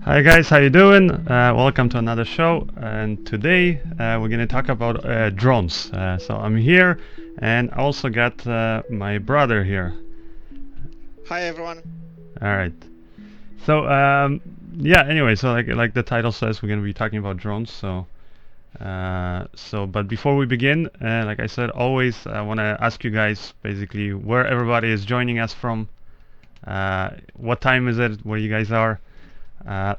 Hi guys, how you doing? Welcome to another show, and today we're gonna talk about drones. So I'm here, and I also got my brother here. Hi everyone. All right. So yeah. Anyway, so like the title says, we're gonna be talking about drones. But before we begin, like I said, always I want to ask you guys basically where everybody is joining us from. What time is it? Where you guys are? uh,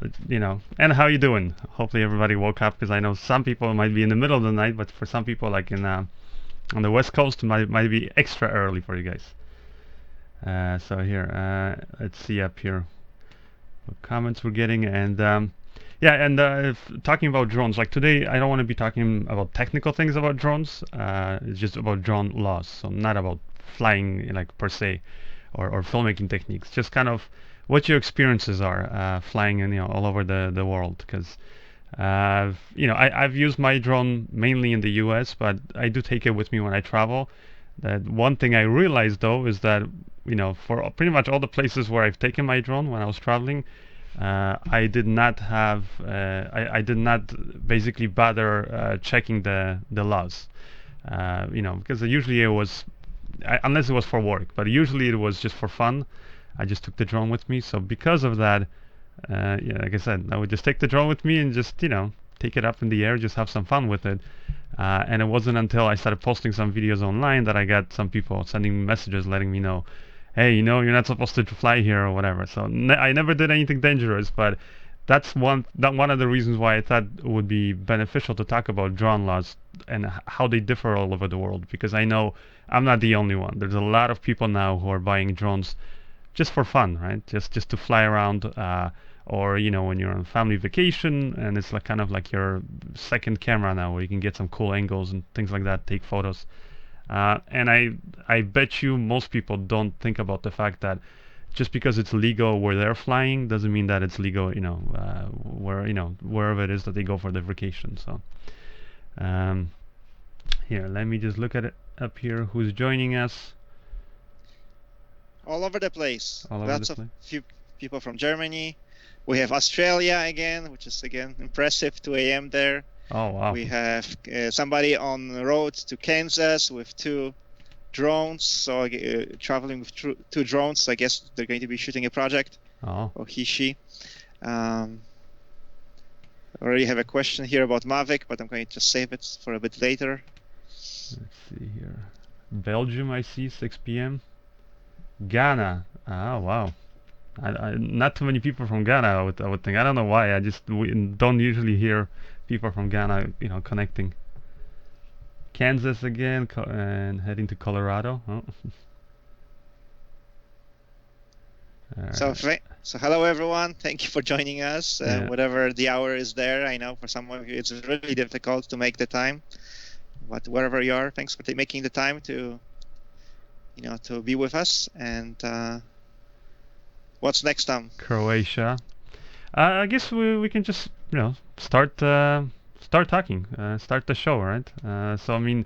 and how you doing? Hopefully everybody woke up, because I know some people might be in the middle of the night, but for some people, like on the West Coast, might be extra early for you guys. So here, let's see up here what comments we're getting, and yeah, and talking about drones. Like today, I don't want to be talking about technical things about drones. It's just about drone laws, so not about flying like per se, or filmmaking techniques. Just kind of what your experiences are flying all over the world. Because I've used my drone mainly in the US, but I do take it with me when I travel. That one thing I realized though is that for pretty much all the places where I've taken my drone when I was traveling, I did not have I did not basically bother checking the laws. Because usually it was unless it was for work, but usually it was just for fun. I just took the drone with me, so because of that, yeah, like I said, I would just take the drone with me and just take it up in the air, just have some fun with it. And it wasn't until I started posting some videos online that I got some people sending messages letting me know, hey, you're not supposed to fly here or whatever. So I never did anything dangerous, but that's one of the reasons why I thought it would be beneficial to talk about drone laws and how they differ all over the world. Because I know I'm not the only one. There's a lot of people now who are buying drones just for fun, right? Just to fly around, or when you're on family vacation, and it's like kind of like your second camera now, where you can get some cool angles and things like that, take photos. And I bet you most people don't think about the fact that just because it's legal where they're flying doesn't mean that it's legal, wherever it is that they go for their vacation. So um, here, let me just look at it up here. Who's joining us? All over the place. All over Lots the of place. few people from Germany. We have Australia again, which is again impressive. 2 a.m. there. Oh wow. We have somebody on the road to Kansas with 2 drones. So traveling with 2 drones. I guess they're going to be shooting a project. Oh. Or he/she. I already have a question here about Mavic, but I'm going to just save it for a bit later. Let's see here. Belgium, I see 6 p.m. Ghana. Oh wow. Not too many people from Ghana, I would think. I don't know why. We don't usually hear people from Ghana, connecting. Kansas again, and heading to Colorado. Oh. So hello everyone. Thank you for joining us. Yeah. Whatever the hour is there, I know for some of you it's really difficult to make the time, but wherever you are, thanks for making the time to to be with us. And what's next, Tom? Croatia. I guess we can just start talking, start the show, right? So I mean,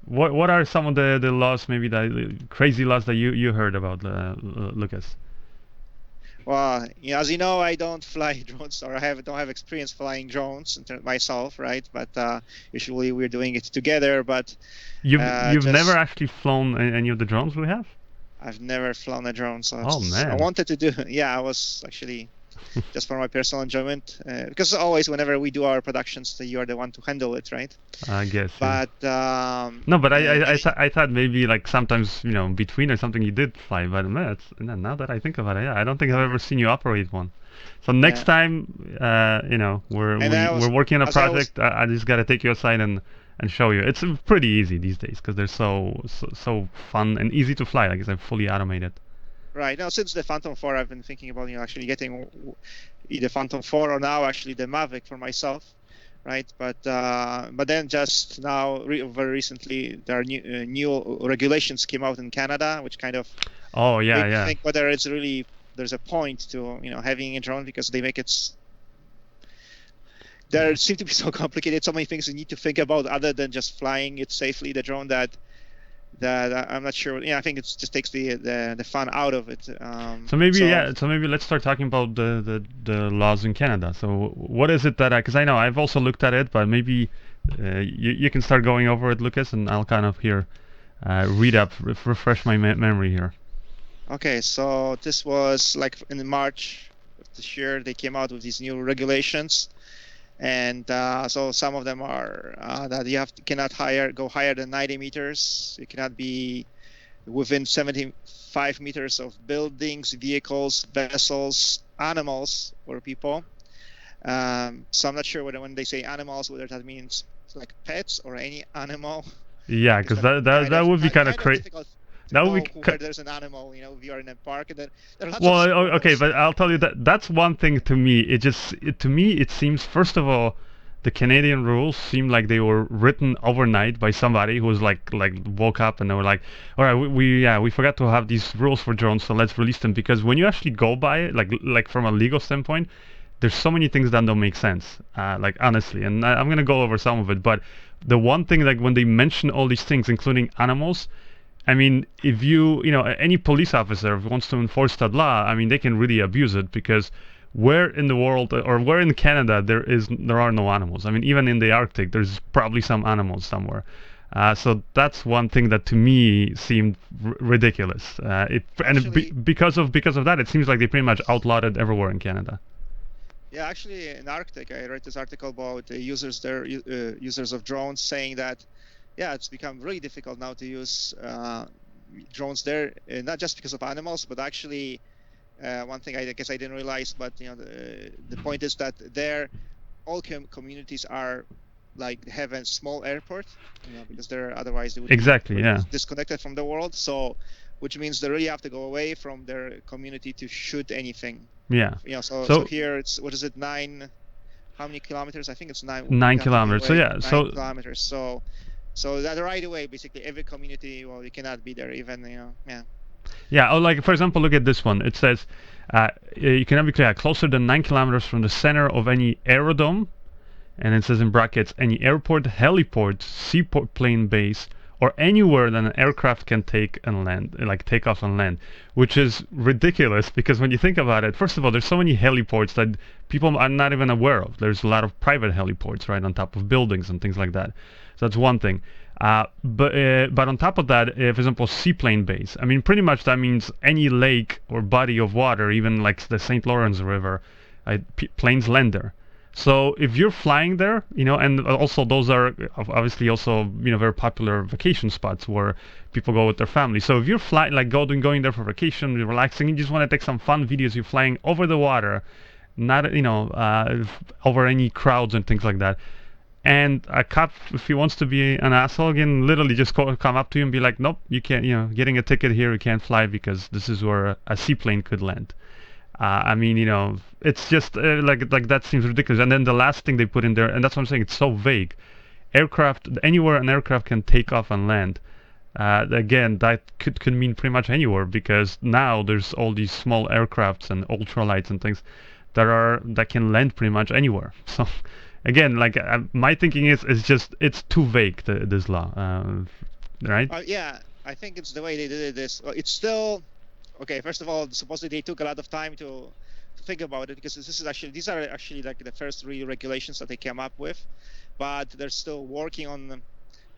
what are some of the laws, maybe the crazy laws that you heard about, Lucas? Well, as you know, I don't fly drones, or don't have experience flying drones myself, right? But usually we're doing it together. But you've never actually flown any of the drones we have? I've never flown a drone, so Oh man. I wanted to do. Yeah, I was actually just for my personal enjoyment, because always whenever we do our productions, you are the one to handle it, right? I guess. But no, but I thought maybe like sometimes between or something you did fly, but man, now that I think about it, yeah, I don't think I've ever seen you operate one. So next time, we're working on a project, I just gotta take you aside and show you. It's pretty easy these days because they're so fun and easy to fly. Like I said, fully automated. Right. Now, since the Phantom 4, I've been thinking about actually getting either Phantom 4 or now actually the Mavic for myself, right? But then just now, very recently, there are new regulations came out in Canada, which kind of made me think whether it's really there's a point to having a drone, because they make it. There seem to be so complicated, so many things you need to think about other than just flying it safely, the drone, that that I'm not sure. Yeah, I think it just takes the fun out of it. So maybe let's start talking about the laws in Canada. So what is it that because I know I've also looked at it, but maybe you can start going over it, Lucas, and I'll kind of here read up, refresh my memory here. Okay, so this was like in March of this year, they came out with these new regulations, and so some of them are that you cannot go higher than 90 meters. You cannot be within 75 meters of buildings, vehicles, vessels, animals, or people. So I'm not sure whether when they say animals, whether that means like pets or any animal. Yeah, because that would be kind of crazy. That would be where there's an animal, if you are in a park, and there are lots well, of okay, but I'll tell you that's one thing to me. To me it seems, first of all, the Canadian rules seem like they were written overnight by somebody who was like woke up and they were like, all right, we forgot to have these rules for drones, so let's release them. Because when you actually go by it, like from a legal standpoint, there's so many things that don't make sense, like honestly, and I'm gonna go over some of it. But the one thing, like when they mention all these things, including animals, I mean, if any police officer wants to enforce that law, I mean, they can really abuse it, because where in the world or where in Canada there are no animals? I mean, even in the Arctic, there's probably some animals somewhere. So that's one thing that to me seemed ridiculous. Because of that, it seems like they pretty much outlawed it everywhere in Canada. Yeah, actually, in Arctic, I read this article about users of drones saying that, yeah, it's become really difficult now to use drones there, not just because of animals, but actually one thing I guess I didn't realize, but the point is that there all communities are like have a small airport, because otherwise they would exactly be disconnected from the world. So, which means they really have to go away from their community to shoot anything. Yeah. So here it's, what is it, 9? How many kilometers? I think it's 9. 9 kilometers. So yeah. 9 kilometers. So that right away, basically every community, well, you cannot be there even, Yeah, like for example, look at this one. It says you cannot be closer than 9 kilometers from the center of any aerodrome, and it says in brackets, any airport, heliport, seaplane base, or anywhere that an aircraft can take off and land, which is ridiculous, because when you think about it, first of all, there's so many heliports that people are not even aware of. There's a lot of private heliports right on top of buildings and things like that. So that's one thing. But on top of that, for example, seaplane base. I mean, pretty much that means any lake or body of water, even like the St. Lawrence River, planes land there. So if you're flying there, and also those are obviously also very popular vacation spots where people go with their family. So if you're going there for vacation, you're relaxing, you just want to take some fun videos, you're flying over the water, not over any crowds and things like that. And a cop, if he wants to be an asshole again, literally just come up to you and be like, nope, you can't, getting a ticket here, you can't fly because this is where a seaplane could land. I mean, it's just like that seems ridiculous. And then the last thing they put in there, and that's what I'm saying, it's so vague. Aircraft, anywhere an aircraft can take off and land. Again, that could mean pretty much anywhere, because now there's all these small aircrafts and ultralights and things that can land pretty much anywhere. So again, my thinking is it's too vague, this law, right? Yeah, I think it's the way they did this. It's still okay. First of all, supposedly they took a lot of time to think about it, because these are actually like the first real regulations that they came up with, but they're still working on them,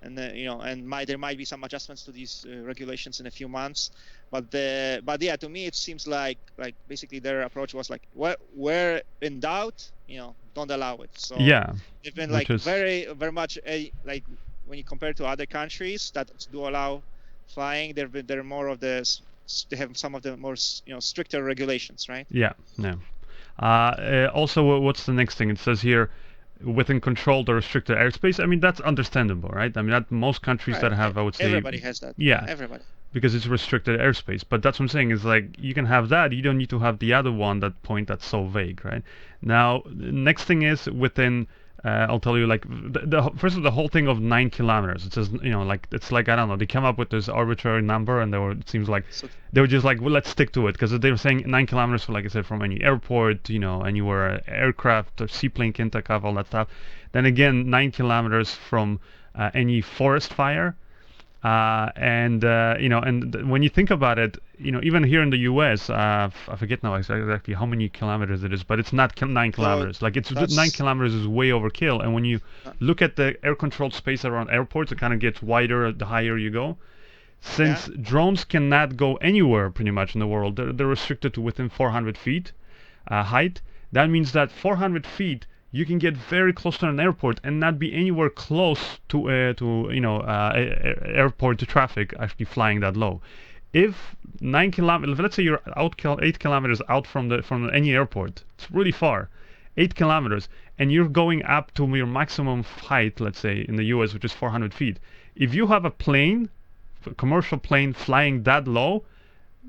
and there might be some adjustments to these regulations in a few months. But yeah, to me it seems like basically their approach was like, where in doubt, don't allow it. So yeah, they've been very very much like when you compare to other countries that do allow flying, they're more of this. They have some of the more stricter regulations, right? Yeah. Also, what's the next thing? It says here, within controlled or restricted airspace. I mean, that's understandable, right? I mean, that most countries that have, I would say, everybody has that. Yeah, everybody. Because it's restricted airspace. But that's what I'm saying, is like you can have that. You don't need to have the other one, that's so vague, right? Now, the next thing is within. I'll tell you, like first of all, the whole thing of 9 kilometers. It says, it's like, I don't know. They come up with this arbitrary number, and it seems like they were just like, well, let's stick to it, because they were saying 9 kilometers, for, like I said, from any airport, anywhere aircraft or seaplane can take off, all that stuff. Then again, 9 kilometers from any forest fire. When you think about it, even here in the U.S., I forget now exactly how many kilometers it is, but it's not 9 kilometers. Like it's 9 kilometers is way overkill. And when you look at the air-controlled space around airports, it kind of gets wider the higher you go. Since drones cannot go anywhere pretty much in the world, they're restricted to within 400 feet height. That means that 400 feet you can get very close to an airport and not be anywhere close to airport traffic actually flying that low. If 9 kilometers, let's say you're 8 kilometers out from any airport, it's really far, 8 kilometers, and you're going up to your maximum height, let's say in the U.S., which is 400 feet. If you have a commercial plane flying that low,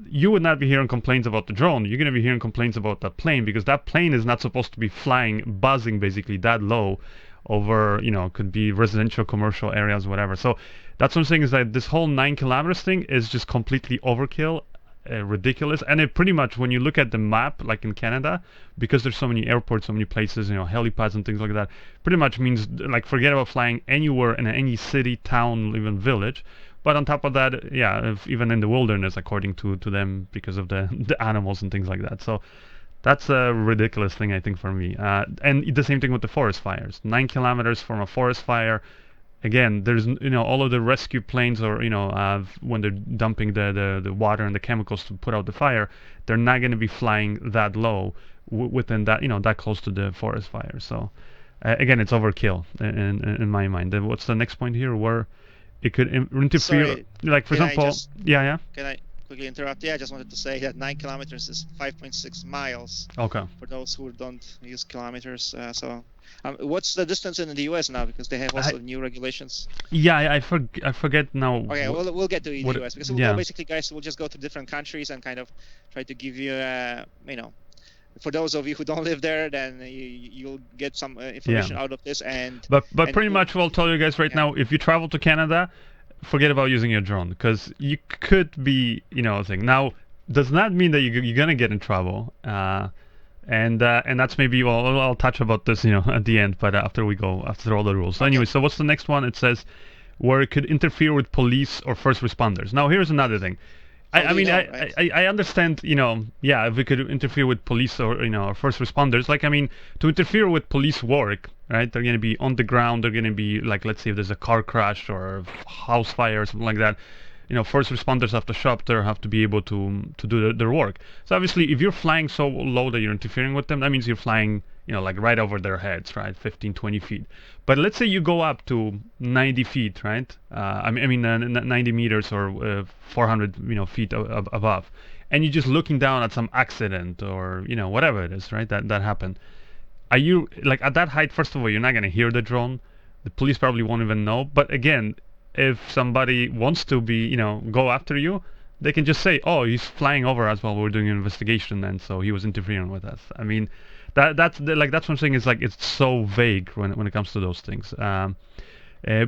you would not be hearing complaints about the drone. You're going to be hearing complaints about that plane, because that plane is not supposed to be flying, buzzing basically that low over, could be residential, commercial areas, whatever. So that's what I'm saying, is that this whole 9 kilometers thing is just completely overkill, ridiculous. And it pretty much, when you look at the map, like in Canada, because there's so many airports, so many places, helipads and things like that, pretty much means, like, forget about flying anywhere in any city, town, even village. But on top of that, even in the wilderness, according to them, because of the animals and things like that. So that's a ridiculous thing, I think, for me. And the same thing with the forest fires. 9 kilometers from a forest fire. Again, there's all of the rescue planes, or when they're dumping the water and the chemicals to put out the fire, they're not going to be flying that low within that that close to the forest fire. So again, it's overkill in my mind. What's the next point here? Where it could interfere, Sorry, like for example, Can I quickly interrupt? Yeah, I just wanted to say that 9 kilometers is 5.6 miles. Okay. For those who don't use kilometers. What's the distance in the US now? Because they have also new regulations. Yeah, I forget now. Okay, we'll get to the US, because basically, guys, we'll just go to different countries and kind of try to give you, for those of you who don't live there, then you'll get some information out of this. But pretty much, we'll tell you guys right now, if you travel to Canada, forget about using your drone, because you could be, thing. Now, does not mean that you're gonna get in trouble, and that's maybe, I'll touch about this, at the end, but after all the rules. So anyway, so what's the next one? It says where it could interfere with police or first responders. Now, here's another thing. I understand, if we could interfere with police or, or first responders, to interfere with police work, right? They're going to be on the ground. They're going to be, like, let's say if there's a car crash or a house fire or something like that, first responders have to show up there, have to be able to do their work. So obviously, if you're flying so low that you're interfering with them, that means you're flying, like right over their heads, right? 15, 20 feet. But let's say you go up to 90 feet, right? 90 meters or 400, feet above, and you're just looking down at some accident or, whatever it is, right? That happened. Are you, like, at that height? First of all, you're not going to hear the drone. The police probably won't even know. But again, if somebody wants to go after you, they can just say, oh, he's flying over us while we're doing an investigation, and so he was interfering with us. I mean, that's what I'm saying, is like, it's so vague when it comes to those things.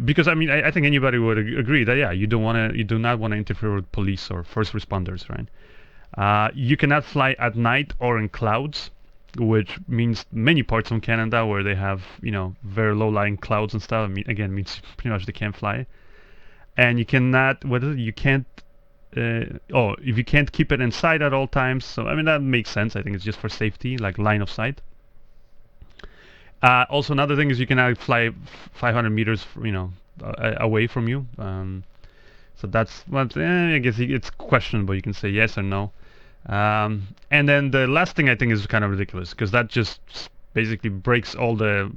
Because I think anybody would agree that you do not want to interfere with police or first responders, right? You cannot fly at night or in clouds, which means many parts of Canada where they have very low-lying clouds and stuff. Again, means pretty much they can't fly. And you cannot, if you can't keep it inside at all times. So that makes sense. I think it's just for safety, like line of sight. Also, another thing is you cannot fly 500 meters, away from you. So that's I guess it's questionable. You can say yes or no. And then the last thing I think is kind of ridiculous, because that just basically breaks all the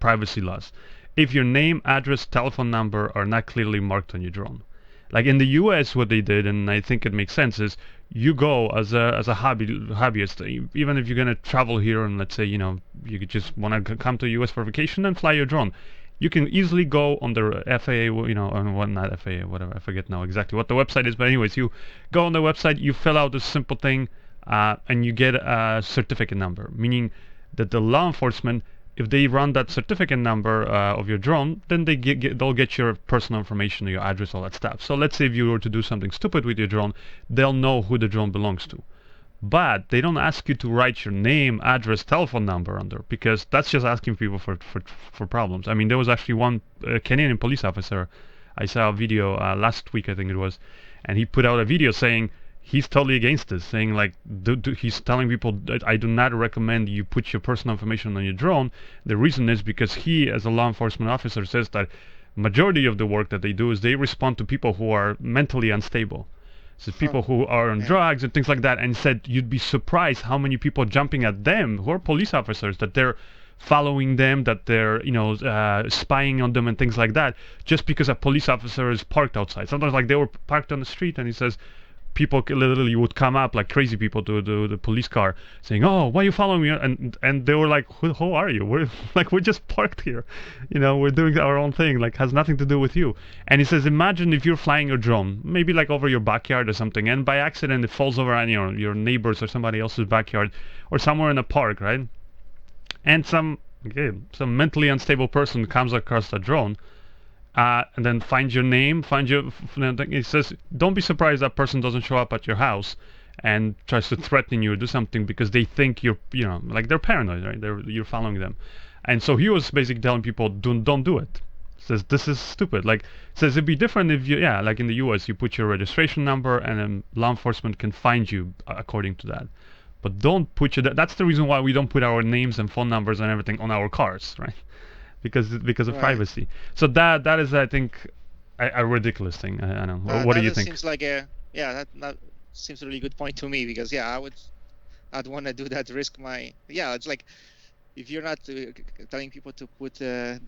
privacy laws. If your name, address, telephone number are not clearly marked on your drone. Like in the US, what they did, and I think it makes sense, is you go as a hobbyist, even if you're gonna travel here, and let's say you could just want to come to US for vacation and fly your drone. You can easily go on the FAA, not FAA, whatever, I forget now exactly what the website is, but anyways, you go on the website, you fill out this simple thing, and you get a certificate number, meaning that the law enforcement, if they run that certificate number of your drone, then they'll get your personal information, your address, all that stuff. So let's say if you were to do something stupid with your drone, they'll know who the drone belongs to. But they don't ask you to write your name, address, telephone number under, because that's just asking people for problems. There was actually one Canadian police officer, I saw a video last week, I think it was, and he put out a video saying he's totally against this, saying like he's telling people that I do not recommend you put your personal information on your drone. The reason is because he, as a law enforcement officer, says that majority of the work that they do is they respond to people who are mentally unstable. So people who are on drugs and things like that, and said you'd be surprised how many people jumping at them who are police officers, that they're following them, that they're spying on them and things like that, just because a police officer is parked outside. Sometimes like they were parked on the street, and he says people literally would come up like crazy people to the police car saying, "Oh, why are you following me?" And they were like, who are you? We're just parked here, we're doing our own thing, like has nothing to do with you. And he says, imagine if you're flying your drone maybe like over your backyard or something, and by accident it falls over on your neighbors or somebody else's backyard or somewhere in a park, right? And some mentally unstable person comes across the drone, and then finds your name, it says, don't be surprised that person doesn't show up at your house and tries to threaten you or do something, because they think you're, like they're paranoid, right? You're following them. And so he was basically telling people, don't do it. Says this is stupid. Like, says it'd be different if you, like in the US, you put your registration number and then law enforcement can find you according to that. But don't put that's the reason why we don't put our names and phone numbers and everything on our cars, right? Because of privacy. So that is, I think, a ridiculous thing. I don't know. What do you think? Seems like that seems a really good point to me, because I'd want to do that, risk my it's like, if you're not telling people to put their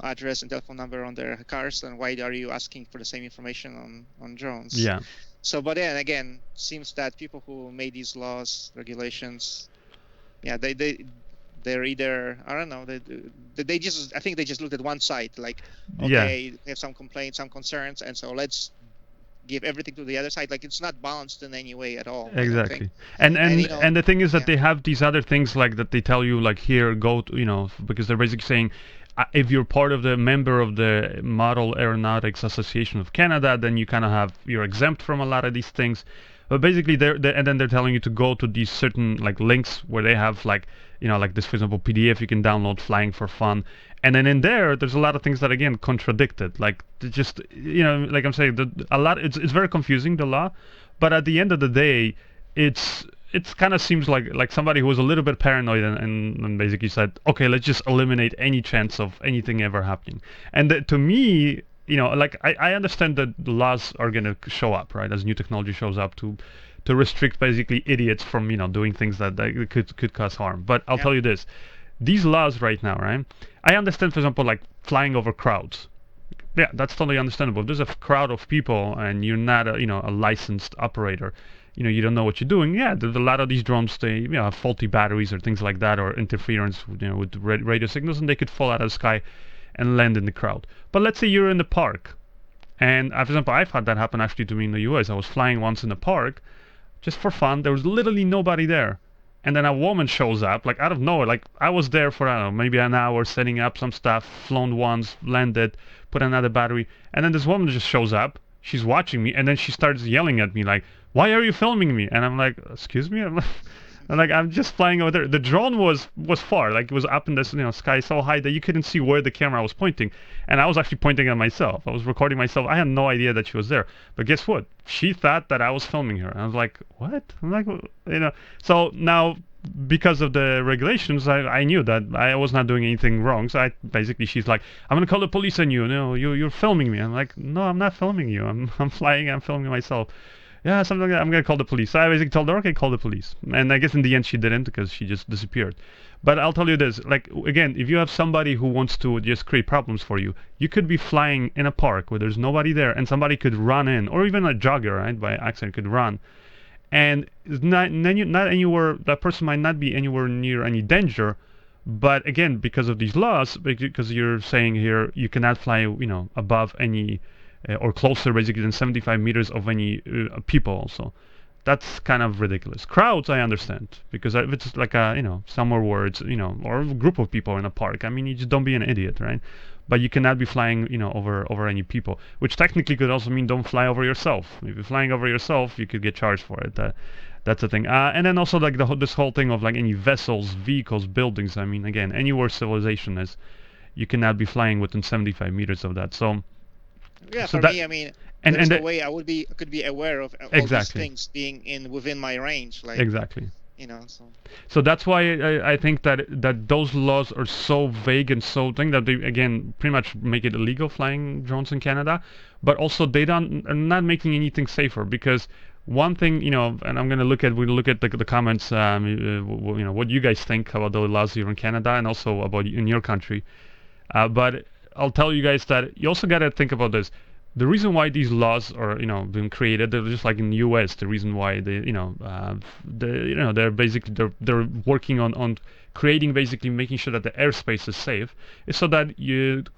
address and telephone number on their cars, then why are you asking for the same information on drones? Yeah. So, but then again, seems that people who made these laws, regulations, they're either, I don't know, they just, I think they just looked at one side, like, okay, they have some complaints, some concerns, and so let's give everything to the other side. Like, it's not balanced in any way at all. Exactly. And the thing is that they have these other things, like that they tell you, like, here, go to, because they're basically saying, if you're part of the member of the Model Aeronautics Association of Canada, then you kind of you're exempt from a lot of these things. But basically, and then they're telling you to go to these certain like links where they have like, like this, for example, PDF you can download, Flying for Fun. And then in there's a lot of things that, again, contradicted. Like, just, like I'm saying, it's very confusing, the law. But at the end of the day, it's kind of seems like somebody who was a little bit paranoid and basically said, okay, let's just eliminate any chance of anything ever happening. And to me, like I understand that the laws are going to show up, right, as new technology shows up to restrict basically idiots from doing things that could cause harm. But I'll tell you this, these laws right now, right, I understand, for example, like flying over crowds. Yeah, that's totally understandable. If there's a crowd of people and you're not a licensed operator, you don't know what you're doing. Yeah, there's a lot of these drones, they have faulty batteries or things like that, or interference with radio signals, and they could fall out of the sky and land in the crowd. But let's say you're in the park, and for example, I've had that happen actually to me in the US. I was flying once in the park just for fun. There was literally nobody there, and then a woman shows up like out of nowhere. Like, I was there for, I don't know, maybe an hour setting up some stuff, flown once, landed, put another battery, and then this woman just shows up. She's watching me, and then she starts yelling at me like, "Why are you filming me?" And I'm like, "Excuse me?" I'm just flying over there. The drone was far, like it was up in the sky so high that you couldn't see where the camera was pointing, and I was actually pointing at myself. I was recording myself. I had no idea that she was there. But guess what? She thought that I was filming her. And I was like, "What?" I'm like, So now, because of the regulations, I knew that I was not doing anything wrong. So she's like, "I'm gonna call the police on you. You're filming me." I'm like, "No, I'm not filming you. I'm flying. I'm filming myself." Yeah, something like that. I'm gonna call the police. So I basically told her, okay, call the police. And I guess in the end she didn't, because she just disappeared. But I'll tell you this, like, again, if you have somebody who wants to just create problems for you, you could be flying in a park where there's nobody there, and somebody could run in, or even a jogger, right, by accident could run. And not anywhere, that person might not be anywhere near any danger. But again, because of these laws, because you're saying here you cannot fly, above any or closer basically than 75 meters of any people also. That's kind of ridiculous. Crowds, I understand, because if it's like somewhere where it's, or a group of people in a park, I mean, you just don't be an idiot, right? But you cannot be flying, over any people, which technically could also mean don't fly over yourself. If you're flying over yourself, you could get charged for it. That's the thing. And then also like this whole thing of like any vessels, vehicles, buildings. I mean, again, anywhere civilization is, you cannot be flying within 75 meters of that. So Yeah, So for that me, I mean, and there's and no the, way could be aware of all these exactly, things being within my range, like, exactly. so. So that's why I think that those laws are so vague and so thing that they again pretty much make it illegal flying drones in Canada, but also they don't are not making anything safer because one thing and I'm gonna look at the comments what you guys think about the laws here in Canada and also about in your country, but I'll tell you guys that you also gotta think about this. The reason why these laws are being created, they're just like in the U.S. The reason why they're basically they're working on creating basically making sure that the airspace is safe, is so that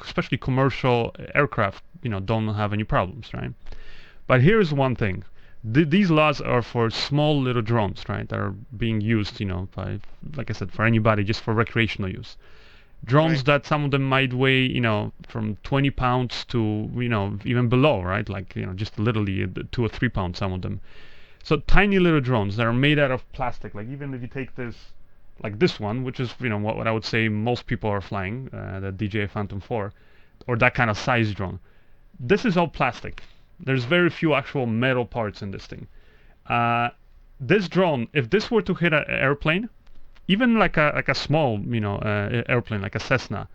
especially commercial aircraft don't have any problems, right? But here's one thing. These laws are for small little drones, right? That are being used, by, like I said, for anybody, just for recreational use. Drones Right. that some of them might weigh, from 20 pounds to, even below, right? Like, just literally 2 or 3 pounds, some of them. So tiny little drones that are made out of plastic. Like even if you take this, like this one, which is, what I would say most people are flying, the DJI Phantom 4, or that kind of size drone. This is all plastic. There's very few actual metal parts in this thing. Uh, this drone, if this were to hit an airplane, even like a small airplane like a Cessna,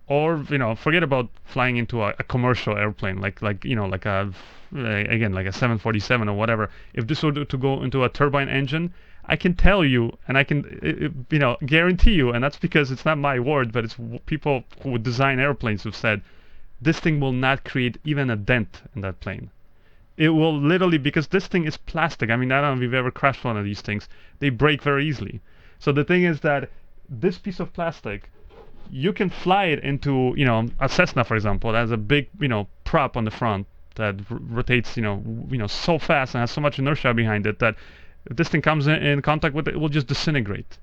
or forget about flying into a commercial airplane like a again like a 747 or whatever. If this were to go into a turbine engine, I can tell you and I can guarantee you, and that's because it's not my word, but it's people who would design airplanes who've said this thing will not create even a dent in that plane. It will literally, because this thing is plastic. I mean, I don't know if you've ever crashed one of these things. They break very easily. So the thing is that this piece of plastic, you can fly it into, a Cessna, for example, that has a big, prop on the front that rotates, so fast and has so much inertia behind it that if this thing comes in contact with it, it will just disintegrate.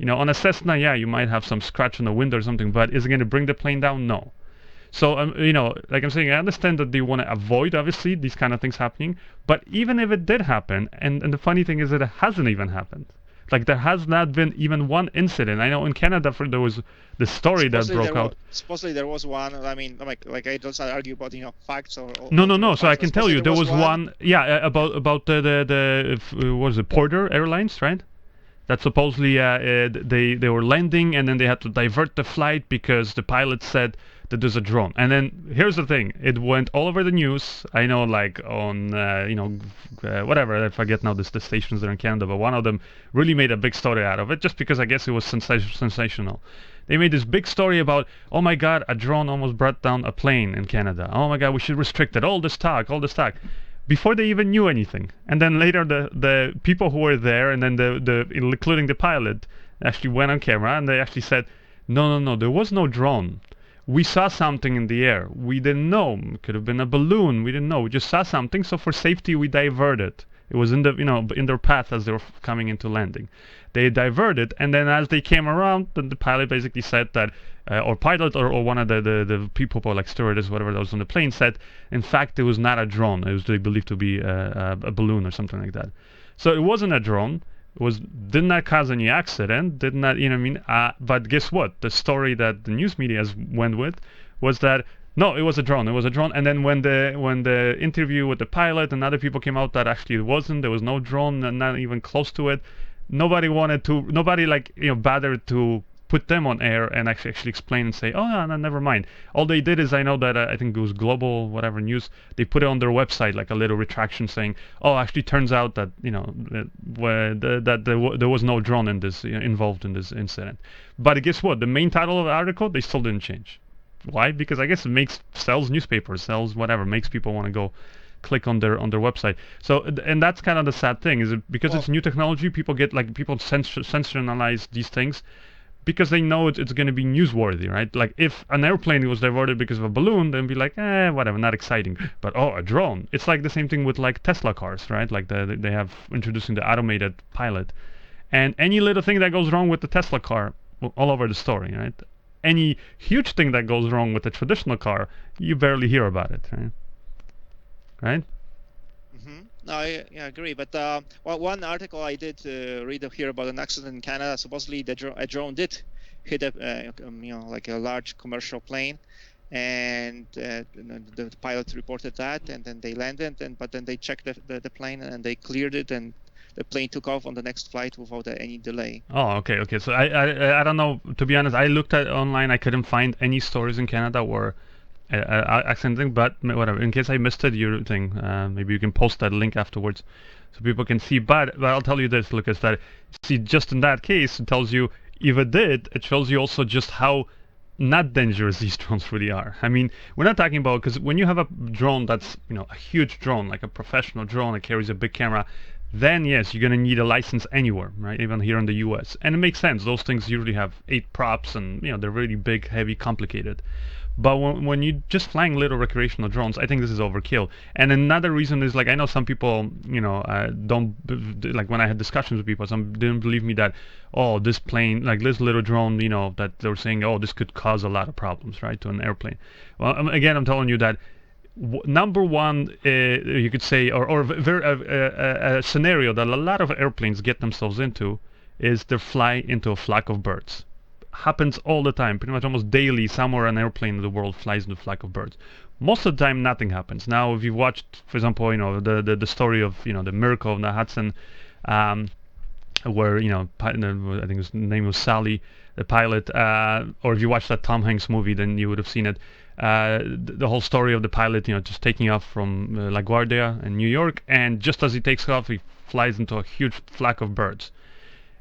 On a Cessna, yeah, you might have some scratch on the window or something, but is it going to bring the plane down? No. So, like I'm saying, I understand that they want to avoid, obviously, these kind of things happening. But even if it did happen, and the funny thing is that it hasn't even happened. Like, there has not been even one incident. I know in Canada, there was the story that broke out. Supposedly there was one. I mean, like I don't argue about facts or No, no, ultimate no. So I facts, but can tell supposedly you, there was one. one. Yeah, about what was it, Porter Airlines, right? That supposedly they were landing and then they had to divert the flight because the pilot said that there's a drone. And then here's the thing: it went all over the news. I know, like on whatever, I forget now the stations there in Canada, but one of them really made a big story out of it just because I guess it was sensational. They made this big story about, oh my God, a drone almost brought down a plane in Canada. Oh my God, we should restrict it. All this talk, before they even knew anything. And then later the people who were there and then the including the pilot actually went on camera and they actually said, no, there was no drone. We saw something in the air. We didn't know. It could have been a balloon. We didn't know. We just saw something. So for safety, we diverted. It was in their path as they were coming into landing. They diverted, and then as they came around, then the pilot basically said that, or pilot or one of the people, like stewardess, whatever that was on the plane, said, in fact, it was not a drone. It was they believed to be a balloon or something like that. So it wasn't a drone. Did not cause any accident. Did not, but guess what? The story that the news media went with was that no, it was a drone. It was a drone. And then when the interview with the pilot and other people came out that actually it wasn't. There was no drone, and not even close to it. Nobody bothered to put them on air and actually explain and say, oh no, never mind. All they did is, I know that I think it was Global whatever news, they put it on their website like a little retraction saying, oh, actually turns out that there was no drone in this involved in this incident. But guess what? The main title of the article they still didn't change. Why? Because I guess it sells newspapers, sells whatever, makes people want to go click on their website. So, and that's kind of the sad thing, is it because it's new technology, people sensationalize these things because they know it's going to be newsworthy, right? Like if an airplane was diverted because of a balloon, then be like, whatever, not exciting. But a drone. It's like the same thing with like Tesla cars, right? Like they have introducing the automated pilot, and any little thing that goes wrong with the Tesla car, all over the story, right? Any huge thing that goes wrong with the traditional car, you barely hear about it, right? Right? No, I agree. But one article I did read here about an accident in Canada. Supposedly, a drone did hit like a large commercial plane, and the pilot reported that, and then they landed, but then they checked the plane and they cleared it, and the plane took off on the next flight without any delay. Oh, okay. So I don't know. To be honest, I looked at online. I couldn't find any stories in Canada where accident, but whatever. In case I missed it, your thing, maybe you can post that link afterwards, so people can see. But I'll tell you this, Lucas, that see, just in that case, it tells you if it did, it shows you also just how not dangerous these drones really are. I mean, we're not talking about, because when you have a drone that's a huge drone, like a professional drone that carries a big camera, then yes, you're gonna need a license anywhere, right? Even here in the U.S. And it makes sense. Those things usually have 8 props, and they're really big, heavy, complicated. But when you're just flying little recreational drones, I think this is overkill. And another reason is, like, I know some people, don't, like, when I had discussions with people, some didn't believe me that, oh, this plane, like this little drone, that they were saying, oh, this could cause a lot of problems, right, to an airplane. Well, again, I'm telling you that number one, you could say, or a scenario that a lot of airplanes get themselves into is they fly into a flock of birds. Happens all the time, pretty much almost daily. Somewhere an airplane in the world flies into a flock of birds. Most of the time, nothing happens. Now, if you watched, for example, the story of the miracle of the Hudson, where I think his name was Sally, the pilot, or if you watched that Tom Hanks movie, then you would have seen it. The whole story of the pilot, just taking off from LaGuardia in New York, and just as he takes off, he flies into a huge flock of birds.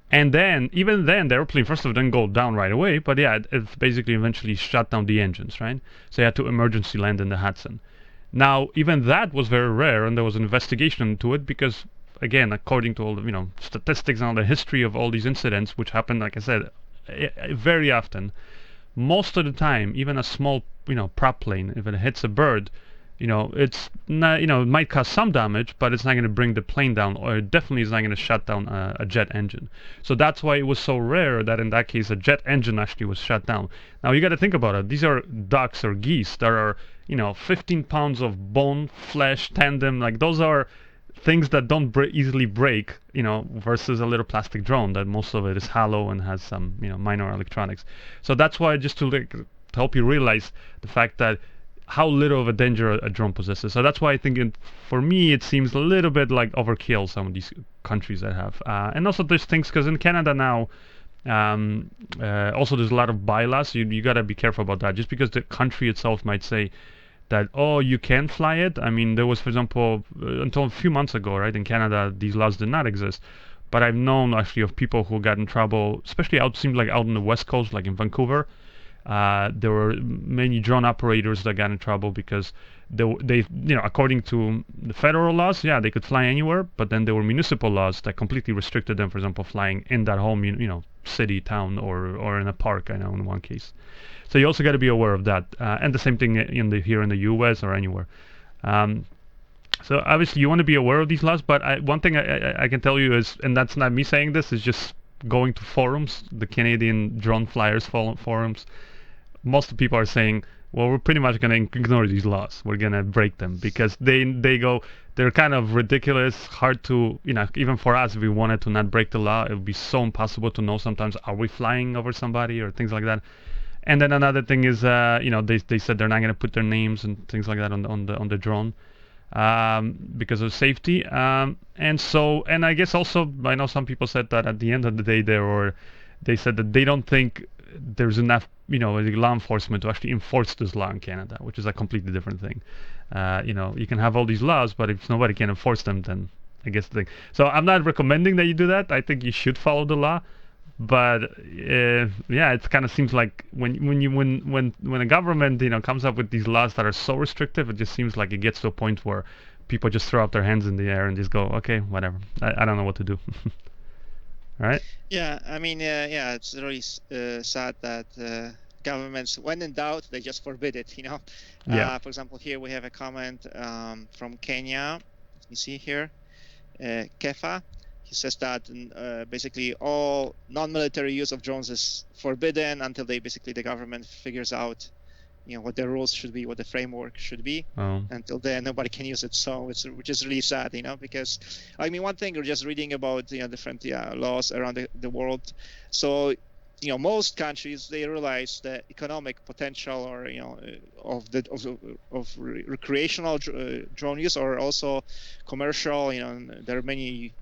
And then, even then, the airplane first of all didn't go down right away, but yeah, it basically eventually shut down the engines, right? So he had to emergency land in the Hudson. Now, even that was very rare, and there was an investigation into it because, again, according to all the statistics and all the history of all these incidents, which happen, like I said, very often, most of the time, even a small, prop plane, if it hits a bird, it's not, it might cause some damage, but it's not going to bring the plane down, or it definitely is not going to shut down a jet engine. So that's why it was so rare that in that case a jet engine actually was shut down. Now you got to think about it. These are ducks or geese that are 15 pounds of bone, flesh, tendon. Like, those are things that don't easily break, versus a little plastic drone that most of it is hollow and has some minor electronics. So that's why, just to help you realize the fact that how little of a danger a drone possesses. So that's why I think, for me, it seems a little bit like overkill, some of these countries that have. And also there's things, because in Canada now, also there's a lot of bylaws. You got to be careful about that. Just because the country itself might say that, oh, you can fly it. I mean, there was, for example, until a few months ago, right, in Canada, these laws did not exist. But I've known actually of people who got in trouble, especially seemed like out on the West Coast, like in Vancouver. There were many drone operators that got in trouble because they according to the federal laws, yeah, they could fly anywhere, but then there were municipal laws that completely restricted them, for example, flying in that whole city, town, or in a park, I know, in one case. So you also got to be aware of that, and the same thing here in the US or anywhere. So obviously you want to be aware of these laws, but one thing I can tell you is, and that's not me saying this, is just going to forums, the Canadian drone flyers forums. Most of the people are saying, well, we're pretty much going to ignore these laws. We're going to break them because they're kind of ridiculous, hard to, even for us, if we wanted to not break the law, it would be so impossible to know sometimes, are we flying over somebody or things like that. And then another thing is, they said they're not going to put their names and things like that on the drone because of safety. And I guess also, I know some people said that at the end of the day, they said that they don't think there's enough, law enforcement to actually enforce this law in Canada, which is a completely different thing. You can have all these laws, but if nobody can enforce them, then I guess the thing. So I'm not recommending that you do that. I think you should follow the law. But yeah, it kind of seems like when a government comes up with these laws that are so restrictive, it just seems like it gets to a point where people just throw up their hands in the air and just go, okay, whatever. I don't know what to do. Right? Yeah, I mean, yeah, it's really sad that governments, when in doubt, they just forbid it. Yeah. For example, here we have a comment from Kenya. You see here, Kefa. He says that basically all non-military use of drones is forbidden until the government figures out, what the rules should be, what the framework should be. Oh. Until then, nobody can use it. So which is really sad, because I mean, one thing, we're just reading about different laws around the world. So most countries, they realize the economic potential, or of recreational drone use, or also commercial. And there are many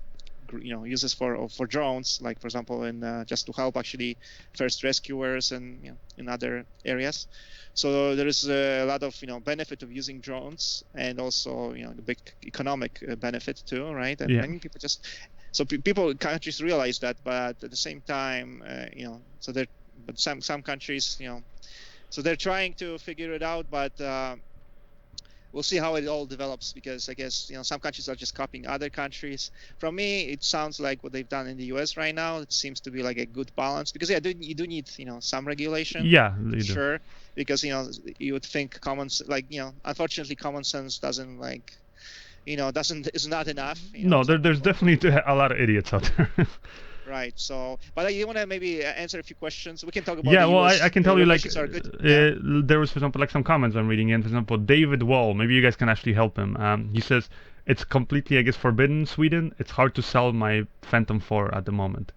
uses for drones, like for example in just to help actually first rescuers and in other areas. So there is a lot of benefit of using drones, and also the big economic benefit too, right? And many people just countries realize that, but at the same time, but some countries, so they're trying to figure it out, but we'll see how it all develops, because I guess some countries are just copying other countries. From me, it sounds like what they've done in the US right now. It seems to be like a good balance, because you do need some regulation. Yeah, sure, because you would think unfortunately common sense doesn't is not enough. No, there's definitely a lot of idiots out there. Right. So, but you want to maybe answer a few questions? We can talk about. Yeah, well, I can tell you, like, good. There was, for example, like some comments I'm reading in. For example, David Wall. Maybe you guys can actually help him. He says it's completely, I guess, forbidden in Sweden. It's hard to sell my Phantom 4 at the moment.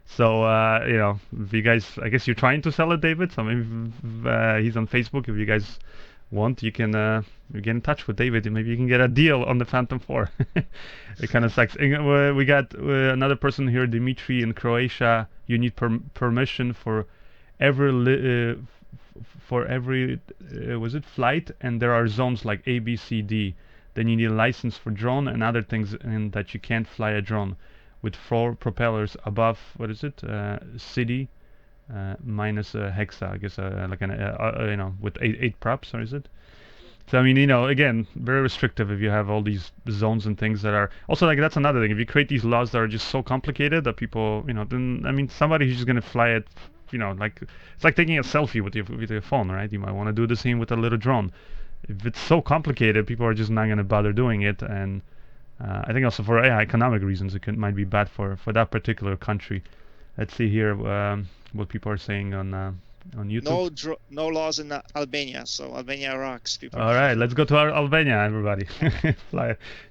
So, if you guys, I guess you're trying to sell it, David. So maybe he's on Facebook. If you guys want, you can get in touch with David, and maybe you can get a deal on the Phantom 4. It kind of sucks. And, we got another person here, Dimitri, in Croatia. You need permission for every was it flight, and there are zones like A, B, C, D. Then you need a license for drone and other things, and that you can't fly a drone with 4 propellers above, what is it, city, minus a hexa, I guess, like an with 8 props, or is it? So I mean, again, very restrictive if you have all these zones and things that are also, like, that's another thing. If you create these laws that are just so complicated that people, then I mean, somebody who's just gonna fly it, like, it's like taking a selfie with your phone, right? You might want to do the same with a little drone. If it's so complicated, people are just not gonna bother doing it, and I think also for economic reasons, it might be bad for that particular country. Let's see here what people are saying on YouTube. No laws in Albania, so Albania rocks, people. All right, let's go to Albania, everybody.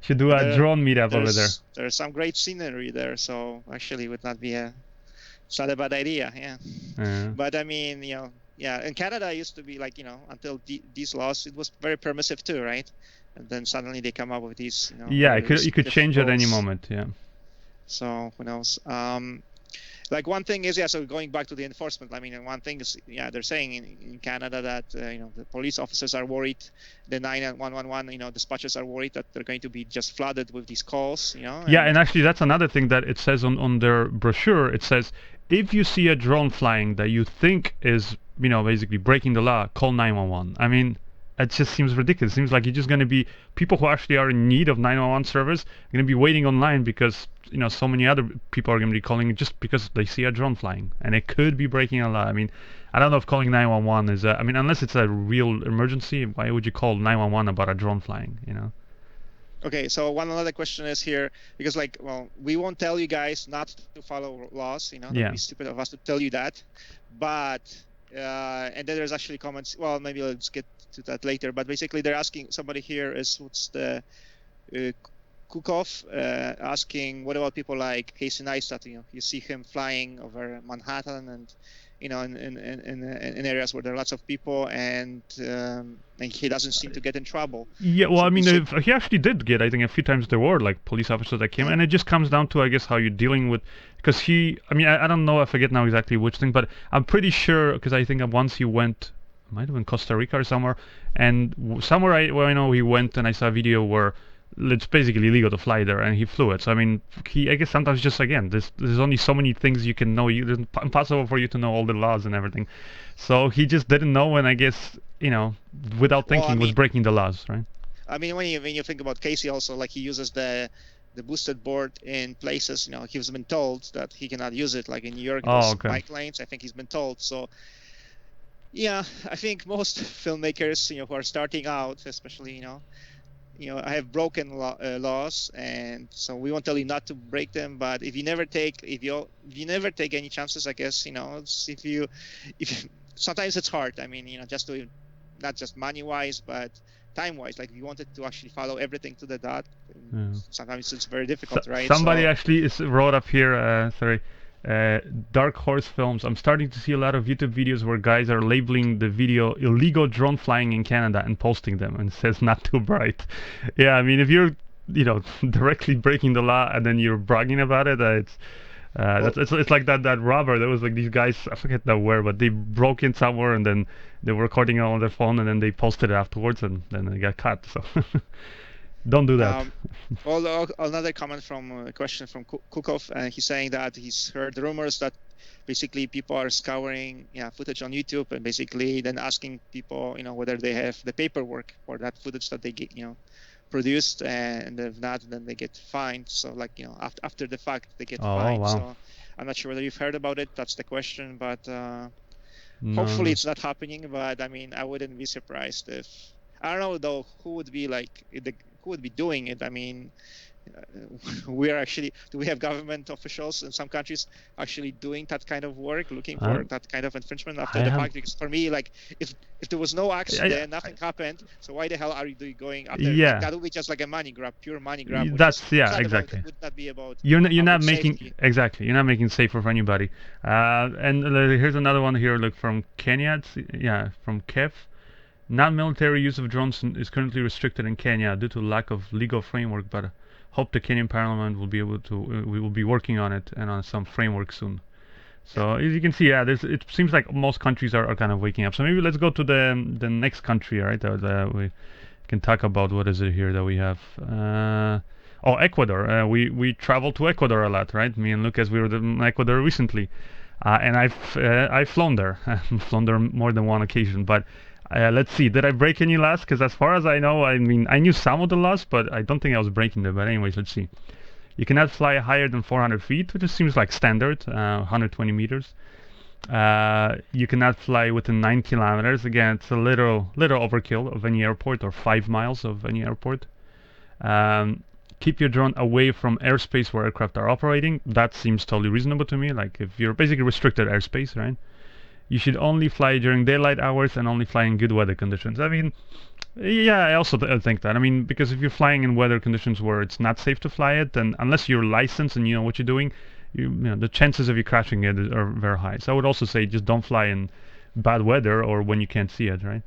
Should do a drone meetup over there. There's some great scenery there, so actually would not be it's not a bad idea, yeah. But I mean, in Canada it used to be like, until these laws, it was very permissive too, right? And then suddenly they come up with these, yeah, you could change at any moment, yeah. So who knows? Like one thing is, so going back to the enforcement, I mean, one thing is, they're saying in Canada that, the police officers are worried, the 911, dispatchers are worried that they're going to be just flooded with these calls, Yeah, and actually that's another thing that it says on their brochure. It says, if you see a drone flying that you think is, basically breaking the law, call 911. I mean, it just seems ridiculous. It seems like you're just going to be people who actually are in need of 911 service going to be waiting online because so many other people are going to be calling just because they see a drone flying, and it could be breaking a law. I mean, I don't know if calling 911 is I mean, unless it's a real emergency, why would you call 911 about a drone flying? Okay, so another question is here, because we won't tell you guys not to follow laws. That'd be stupid of us to tell you that, but and then there's actually comments. Well, maybe let's get to that later. But basically, they're asking, somebody here is, what's the Kukov, asking, what about people like XENYX that you see him flying over Manhattan and in areas where there are lots of people, and he doesn't seem to get in trouble. Yeah, well, so I mean, he actually did get, I think, a few times there were like police officers that came, and it just comes down to, I guess, how you're dealing with, because I mean, I don't know, I forget now exactly which thing, but I'm pretty sure, because I think once he went, might have been Costa Rica or somewhere, and somewhere where I know he went, and I saw a video where it's basically illegal to fly there, and he flew it. So I mean, I guess sometimes just, again, there's only so many things you can know. It's impossible for you to know all the laws and everything. So he just didn't know, and I guess without thinking, was breaking the laws, right? I mean, when you think about Casey, also, like, he uses the boosted board in places. He's been told that he cannot use it, like in New York, bike lanes. I think he's been told. So yeah, I think most filmmakers, who are starting out, especially, I have broken laws, and so we won't tell you not to break them. But if you never take any chances, I guess, if sometimes it's hard. I mean, just to, not just money wise, but time wise. Like, if you wanted to actually follow everything to the dot, sometimes it's very difficult, right? Somebody actually wrote up here. Sorry. Dark Horse Films. I'm starting to see a lot of YouTube videos where guys are labeling the video illegal drone flying in Canada and posting them, and it says not too bright. Yeah, I mean, if you're, directly breaking the law and then you're bragging about it, it's like that robber. There was like these guys, I forget that where, but they broke in somewhere and then they were recording it on their phone and then they posted it afterwards and then they got caught. So don't do that. Another comment from a question from Kukov, and he's saying that he's heard rumors that basically people are scouring footage on YouTube and basically then asking people whether they have the paperwork for that footage that they get produced, and if not, then they get fined. So like after the fact they get fined. Wow. So I'm not sure whether you've heard about it. That's the question, but No. hopefully it's not happening. But I mean, I wouldn't be surprised if, I don't know though, who would be doing it. I mean, do we have government officials in some countries actually doing that kind of work, looking for that kind of infringement after the fact? Because for me, like, if there was no accident, nothing happened, so why the hell are you going after? Yeah. Like, that would be just like a money grab, pure money grab. Exactly. It would not be about. You're not making safety. exactly. You're not making safer for anybody. And here's another one here. Look, from Kenya. From Kev. Non-military use of drones is currently restricted in Kenya due to lack of legal framework, but hope the Kenyan Parliament will be able to. We will be working on it and on some framework soon. So as you can see, it seems like most countries are kind of waking up. So maybe let's go to the next country, right? We can talk about what is it here that we have. Ecuador. We travel to Ecuador a lot, right? Me and Lucas, we were in Ecuador recently, and I've flown there. I've flown there more than one occasion, but. Let's see, did I break any laws? Because as far as I know, I mean, I knew some of the laws, but I don't think I was breaking them. But anyways, let's see. You cannot fly higher than 400 feet, which seems like standard, 120 meters. You cannot fly within 9 kilometers. Again, it's a little overkill of any airport, or 5 miles of any airport. Keep your drone away from airspace where aircraft are operating. That seems totally reasonable to me. Like, if you're basically restricted airspace, right? You should only fly during daylight hours and only fly in good weather conditions. I mean, yeah, I also think that. I mean, because if you're flying in weather conditions where it's not safe to fly it, then unless you're licensed and you know what you're doing, the chances of you crashing it are very high. So I would also say just don't fly in bad weather or when you can't see it, right?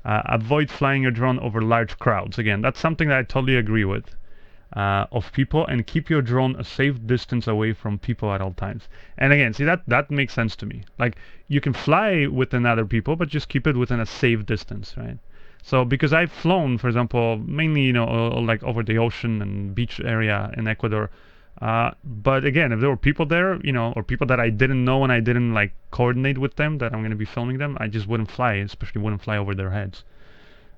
Avoid flying your drone over large crowds. Again, that's something that I totally agree with. Of people, and keep your drone a safe distance away from people at all times. And again, see, that makes sense to me. Like, you can fly within other people, but just keep it within a safe distance, right? So because I've flown, for example, mainly like over the ocean and beach area in Ecuador, but again, if there were people there, or people that I didn't know and I didn't like coordinate with them that I'm going to be filming them, I just wouldn't fly, especially wouldn't fly over their heads.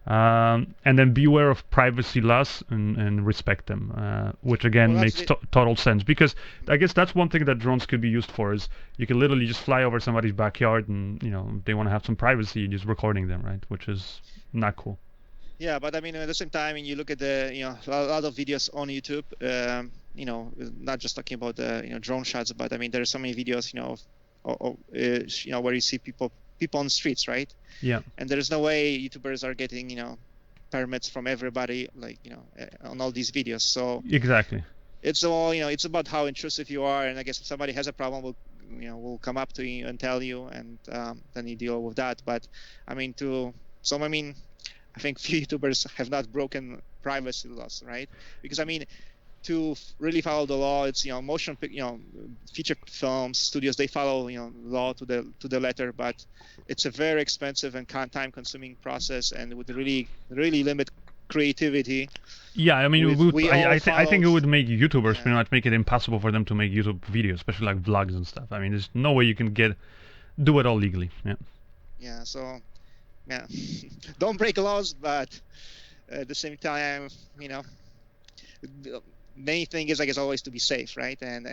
And then beware of privacy laws and respect them, which again makes total sense, because I guess that's one thing that drones could be used for, is you can literally just fly over somebody's backyard and if they want to have some privacy, you're just recording them, right? Which is not cool. Yeah, but I mean, at the same time, when you look at the a lot of videos on YouTube, not just talking about the drone shots, but I mean, there are so many videos where you see people on the streets, right? Yeah. And there's no way YouTubers are getting permits from everybody, like on all these videos. So exactly, it's all it's about how intrusive you are, and I guess if somebody has a problem, will come up to you and tell you, and then you deal with that. But I mean, I think few YouTubers have not broken privacy laws, right? Because I mean, to really follow the law, it's feature films studios, they follow law to the letter, but it's a very expensive and time-consuming process, and would really limit creativity. Yeah, I mean, I think it would make YouTubers pretty much make it impossible for them to make YouTube videos, especially like vlogs and stuff. I mean, there's no way you can do it all legally. Yeah. So don't break laws, but at the same time, main thing is, I guess, always to be safe, right? And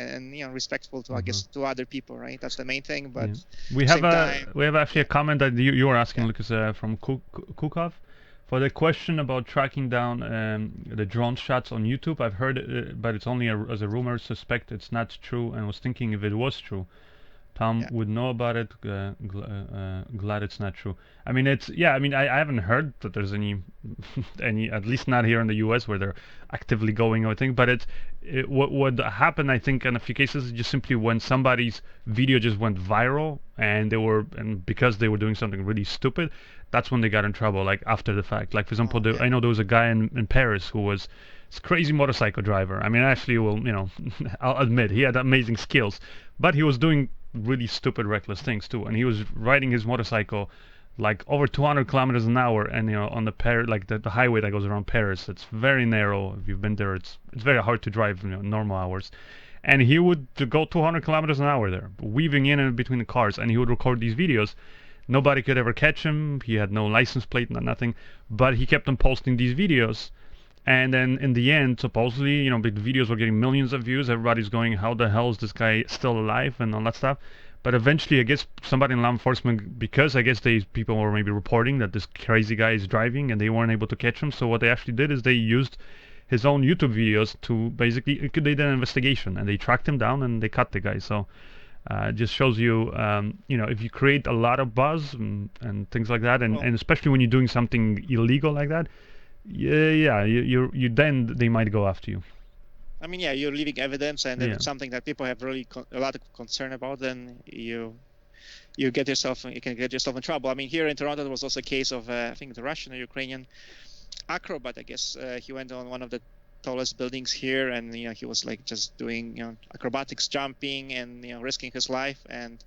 respectful to I guess to other people, right? That's the main thing. But we have actually a comment that you were asking, Lucas, from Kukov, for the question about tracking down the drone shots on YouTube. I've heard it, but it's only as a rumor. Suspect it's not true, and was thinking if it was true, Tom would know about it. Glad it's not true. I mean, it's yeah. I mean, I haven't heard that there's any, at least not here in the U.S. where they're actively going or thing. But what would happen, I think, in a few cases, is just simply when somebody's video just went viral and because they were doing something really stupid, that's when they got in trouble. Like after the fact. Like for example, I know there was a guy in Paris who was this crazy motorcycle driver. I mean, actually, I'll admit he had amazing skills, but he was doing really stupid, reckless things too. And he was riding his motorcycle like over 200 kilometers an hour, and on the highway that goes around Paris. It's very narrow. If you've been there, it's very hard to drive normal hours. And he would go 200 kilometers an hour there, weaving in and between the cars, and he would record these videos. Nobody could ever catch him. He had no license plate, nothing, but he kept on posting these videos. And then in the end, supposedly, the videos were getting millions of views. Everybody's going, how the hell is this guy still alive and all that stuff. But eventually, I guess somebody in law enforcement, because I guess people were maybe reporting that this crazy guy is driving and they weren't able to catch him. So what they actually did is they used his own YouTube videos to basically, they did an investigation and they tracked him down and they caught the guy. So it just shows you, if you create a lot of buzz and things like that, and especially when you're doing something illegal like that, you then they might go after you. I mean, you're leaving evidence, and if it's something that people have really a lot of concern about, then you can get yourself in trouble. I mean, here in Toronto, there was also a case of I think the Russian or Ukrainian acrobat. I guess he went on one of the tallest buildings here, and he was like just doing acrobatics, jumping, and risking his life, and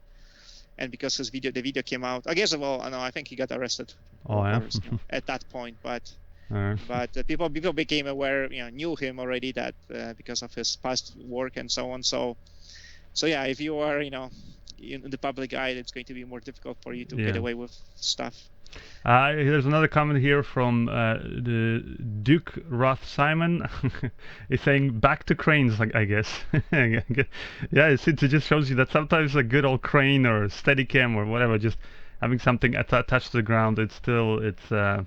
because the video came out, I guess. Well, I think he got arrested. At that point, but. But people became aware, knew him already that because of his past work and so on. So if you are, in the public eye, it's going to be more difficult for you to get away with stuff. There's another comment here from the Duke Roth Simon. He's saying back to cranes, I guess. Yeah, it just shows you that sometimes a good old crane or Steadicam or whatever, just having something attached to the ground, it's better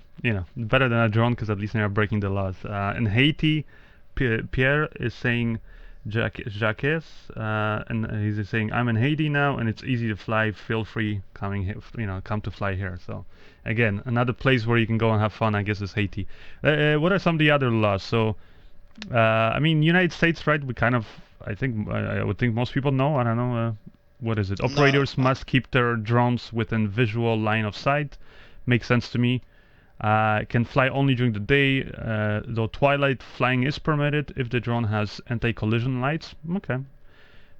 than a drone, because at least they're breaking the laws. In Haiti, Pierre is saying Jacques, and he's saying, I'm in Haiti now, and it's easy to fly. Feel free come to fly here. So again, another place where you can go and have fun, I guess, is Haiti. What are some of the other laws? So United States, right? We kind of, I would think most people know. I don't know. What is it? Operators must keep their drones within visual line of sight. Makes sense to me. Can fly only during the day, though twilight flying is permitted if the drone has anti-collision lights. Okay.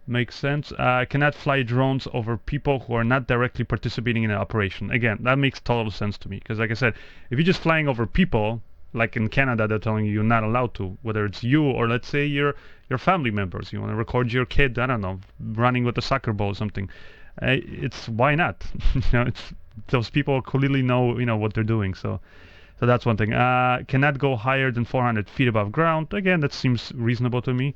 Makes sense. Cannot fly drones over people who are not directly participating in an operation. Again, that makes total sense to me. Because like I said, if you're just flying over people, like in Canada, they're telling you you're not allowed to, whether it's you or let's say your family members. You want to record your kid, I don't know, running with a soccer ball or something. It's why not? It's those people clearly know what they're doing. So that's one thing. Cannot go higher than 400 feet above ground. Again, that seems reasonable to me.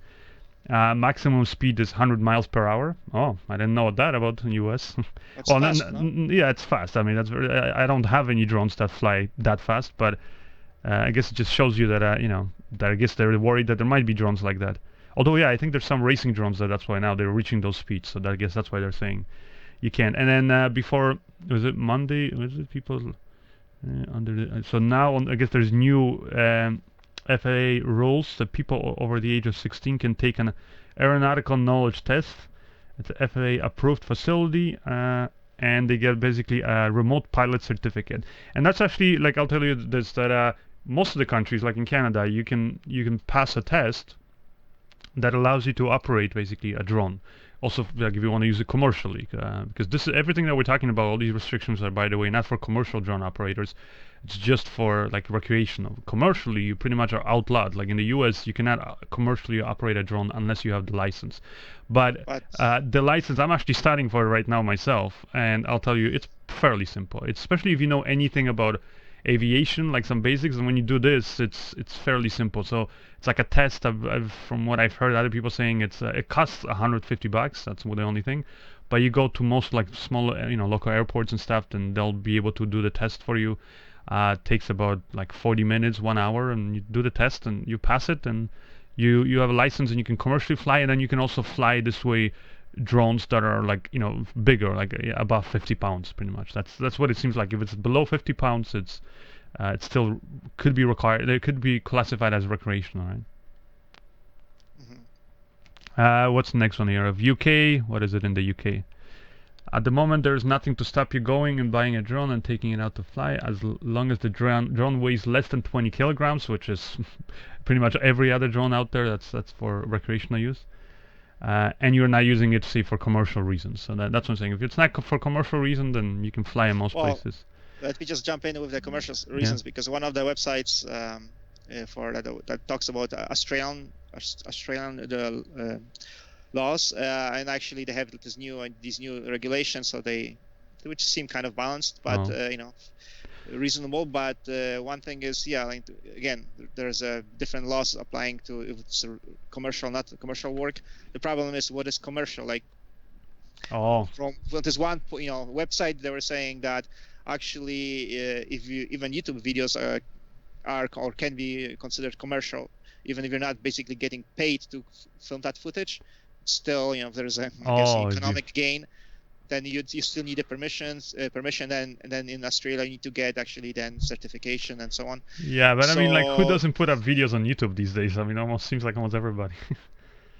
Maximum speed is 100 miles per hour. Oh, I didn't know that about the US. That's fast, no? Yeah, it's fast. I mean, I don't have any drones that fly that fast, but I guess it just shows you that that I guess they're worried that there might be drones like that. Although I think there's some racing drones that's why now they're reaching those speeds. So I guess that's why they're saying you can. And then before, was it Monday? Was it people so now I guess there's new FAA rules that people over the age of 16 can take an aeronautical knowledge test. It's a FAA approved facility. And they get basically a remote pilot certificate. And that's actually, like, I'll tell you this, that most of the countries, like in Canada, you can pass a test that allows you to operate basically a drone. Also, like, if you want to use it commercially, because this is everything that we're talking about. All these restrictions are, by the way, not for commercial drone operators. It's just for like recreational. Commercially, you pretty much are outlawed. Like in the US, you cannot commercially operate a drone unless you have the license. But the license, I'm actually studying for it right now myself, and I'll tell you, it's fairly simple. It's, especially if you know anything about aviation, like some basics, and when you do this, it's fairly simple. So it's like a test. From what I've heard other people saying, it costs $150. That's the only thing. But you go to most like small, local airports and stuff, and they'll be able to do the test for you. Takes about like 40 minutes, 1 hour, and you do the test and you pass it, and you have a license and you can commercially fly, and then you can also fly this way drones that are like bigger, like above 50 pounds, pretty much. That's what it seems like. If it's below 50 pounds, it still could be required. It could be classified as recreational, right? What's the next one here? Of UK, what is it in the UK? At the moment, there's nothing to stop you going and buying a drone and taking it out to fly, as long as the drone weighs less than 20 kilograms, which is pretty much every other drone out there. That's for recreational use. And you're not using it, say, for commercial reasons. So that's what I'm saying. If it's not for commercial reason, then you can fly in most places. Let me just jump in with the commercial reasons, because one of the websites for that talks about Australian laws, and actually they have these new regulations, so which seem kind of balanced, but reasonable. But one thing is, like, again, there's different laws applying to if it's commercial, not commercial work. The problem is, what is commercial? Like, from this one website, they were saying that actually if even YouTube videos are or can be considered commercial, even if you're not basically getting paid to film that footage. Still, if there's a economic gain, then you still need a permission, and then in Australia you need to get actually then certification and so on. Yeah, but I mean, like, who doesn't put up videos on YouTube these days? I mean, almost seems like almost everybody.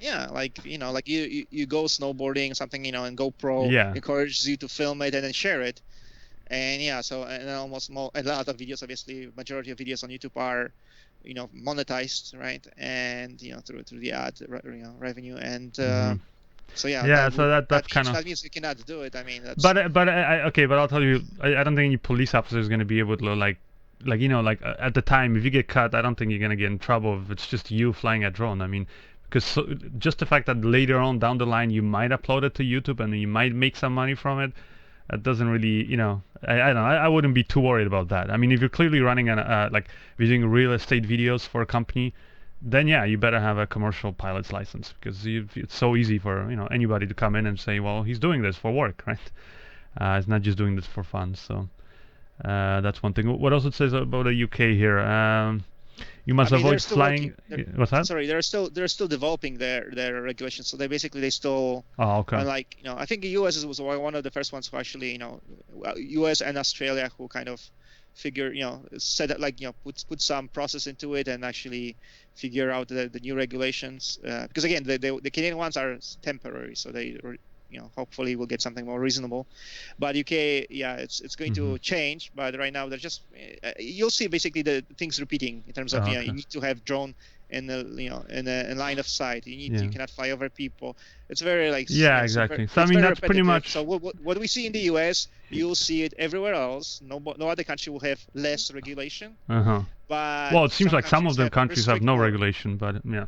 Yeah, like like you go snowboarding something, and GoPro encourages you to film it and then share it, and and almost a lot of videos, obviously, majority of videos on YouTube are monetized, right? And through the ad revenue, and so that's kind of, that means you cannot do it. I mean, that's... but I'll tell you, I don't think any police officer is going to be able to like at the time, if you get caught, I don't think you're going to get in trouble if it's just you flying a drone. I mean, because just the fact that later on down the line you might upload it to YouTube and you might make some money from it, it doesn't really, I don't know. I wouldn't be too worried about that. I mean, if you're clearly running like using real estate videos for a company, then you better have a commercial pilot's license, because it's so easy for anybody to come in and say, well, he's doing this for work, right? It's not just doing this for fun. So that's one thing. What else it says about the UK here? You must avoid flying. What's that? Sorry, they're still developing their regulations. So they still. Oh, okay. Unlike I think the US was one of the first ones who actually US and Australia who kind of figure set it, like put some process into it and actually figure out the new regulations, because again the Canadian ones are temporary, so they hopefully we'll get something more reasonable. But UK, it's going to change. But right now they're just you'll see basically the things repeating in terms of you need to have drone in the in a line of sight. You cannot fly over people. It's very like exactly. So I mean, that's pretty much. So what we see in the US, you'll see it everywhere else. No other country will have less regulation. But well, it seems like some of the countries have no regulation, but yeah.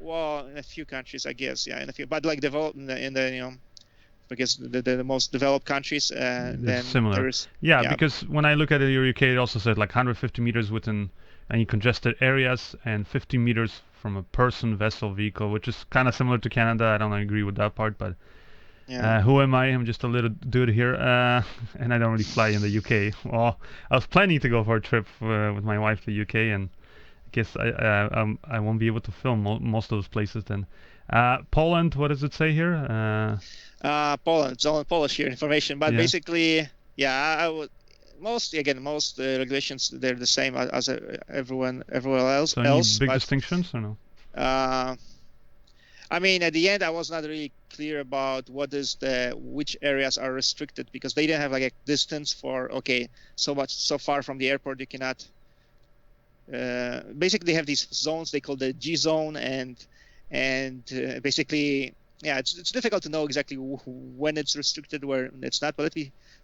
Well, in a few countries, I guess, in a few, but like developed in the because the most developed countries, then similar. Because when I look at the UK, it also said like 150 meters within any congested areas and 50 meters from a person, vessel, vehicle, which is kind of similar to Canada. I don't agree with that part, but who am I? I'm just a little dude here, and I don't really fly in the UK. Well, I was planning to go for a trip with my wife to the UK, and guess I won't be able to film most of those places then. Poland, what does it say here? Poland, it's all in Polish here information, but basically, I would most regulations, they're the same as everywhere else. So any big distinctions or no? I mean, at the end, I was not really clear about which areas are restricted, because they didn't have like a distance for so far from the airport you cannot. Basically, they have these zones they call the G zone, and basically, it's difficult to know exactly when it's restricted, where it's not. But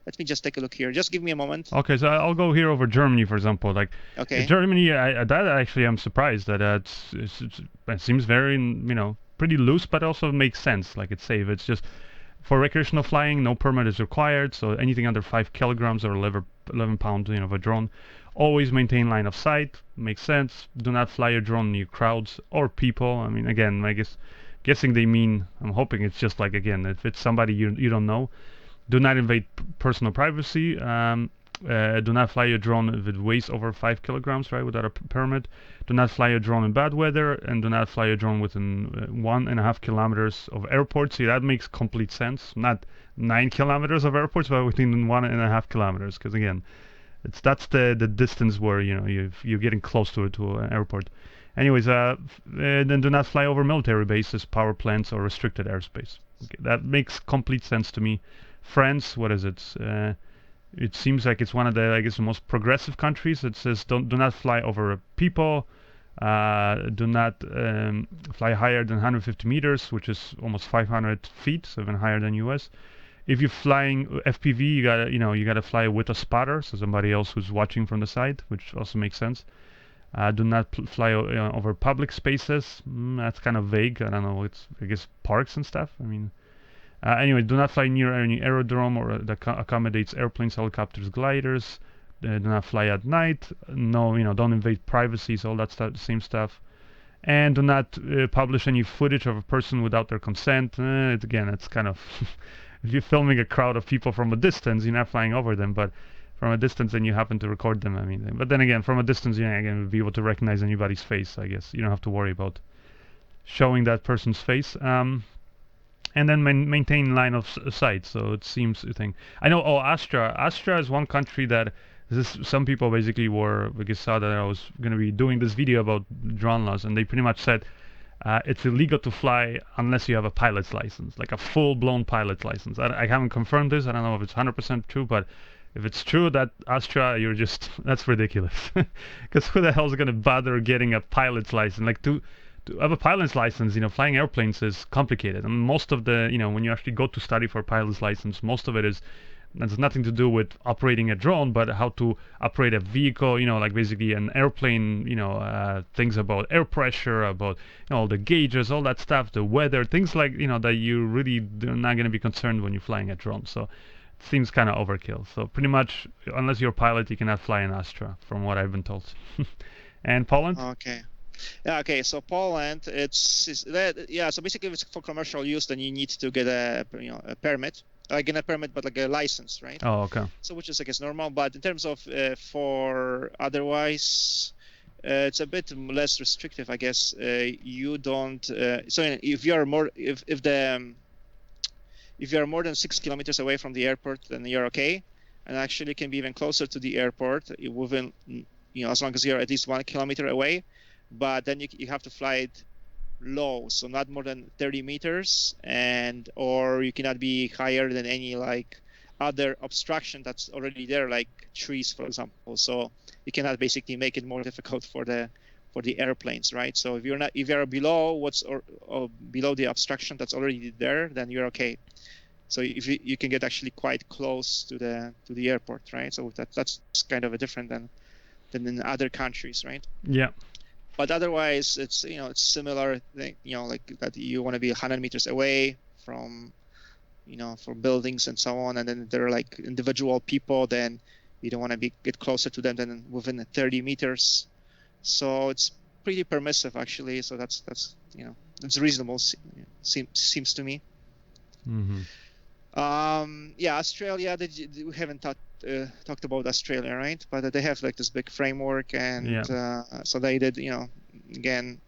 let me just take a look here. Just give me a moment. Okay, so I'll go here over Germany, for example. Like Germany, that actually I'm surprised that it seems very pretty loose, but also makes sense. Like it's safe. It's just for recreational flying, no permit is required. So anything under 5 kilograms or 11 pounds, of a drone. Always maintain line of sight. Makes sense. Do not fly your drone near crowds or people. I mean, again, guessing they mean, I'm hoping it's just like, again, if it's somebody you don't know, do not invade personal privacy. Do not fly a drone if it weighs over 5 kilograms, right, without a permit. Do not fly a drone in bad weather, and do not fly a drone within 1.5 kilometers of airports. See, that makes complete sense. Not 9 kilometers of airports, but within 1.5 kilometers, because again, that's the distance where you're getting close to an airport. Anyways, then do not fly over military bases, power plants, or restricted airspace. Okay, that makes complete sense to me. France, what is it? It seems like it's one of the, I guess, the most progressive countries. It says do not fly over people, do not fly higher than 150 meters, which is almost 500 feet, so even higher than US. If you're flying FPV, you gotta fly with a spotter, so somebody else who's watching from the side, which also makes sense. Do not fly over public spaces. That's kind of vague. I don't know. It's, I guess, parks and stuff. I mean, anyway, do not fly near any aerodrome or that accommodates airplanes, helicopters, gliders. Do not fly at night. No, don't invade privacy. So all that stuff, same stuff. And do not publish any footage of a person without their consent. Again, it's kind of if you're filming a crowd of people from a distance, you're not flying over them, but from a distance, and you happen to record them. I mean, but then again, from a distance, again, be able to recognize anybody's face. I guess you don't have to worry about showing that person's face. And then maintain line of sight. So it seems a thing. I know. Oh, Astra. Astra is one country that some people basically saw that I was going to be doing this video about drone laws, and they pretty much said it's illegal to fly unless you have a pilot's license, like a full-blown pilot's license. I haven't confirmed this. I don't know if it's 100% true, but if it's true that Astra, that's ridiculous. Because who the hell is going to bother getting a pilot's license? Like to have a pilot's license, flying airplanes is complicated. And most of the, when you actually go to study for a pilot's license, most of it has nothing to do with operating a drone, but how to operate a vehicle, like basically an airplane, things about air pressure, about, all the gauges, all that stuff, the weather, things like, that you really are not going to be concerned when you're flying a drone. So it seems kind of overkill. So pretty much, unless you're a pilot, you cannot fly an Astra, from what I've been told. And Poland? Okay. Yeah, okay, so Poland, so basically if it's for commercial use, then you need to get a permit, like a permit, but like a license, right? Oh, okay. So which is, I guess, normal, but in terms of for otherwise, it's a bit less restrictive, I guess. You don't, so if you are more, if you are more than 6 kilometers away from the airport, then you're okay, and actually can be even closer to the airport within, as long as you're at least 1 kilometer away. But then you have to fly it low, so not more than 30 meters, or you cannot be higher than any like other obstruction that's already there, like trees, for example. So you cannot basically make it more difficult for the airplanes, right? So if you're below below the obstruction that's already there, then you're okay. So if you can get actually quite close to the airport, right? So that's kind of a different than in other countries, right? Yeah. But otherwise, it's it's similar thing, like that you want to be 100 meters away from, from buildings and so on, and then there are like individual people, then you don't want to get closer to them than within 30 meters. So it's pretty permissive actually. So that's it's reasonable. Seems to me. Mm-hmm. Australia. We haven't talked about Australia, right? But they have like this big framework, and so they did, again,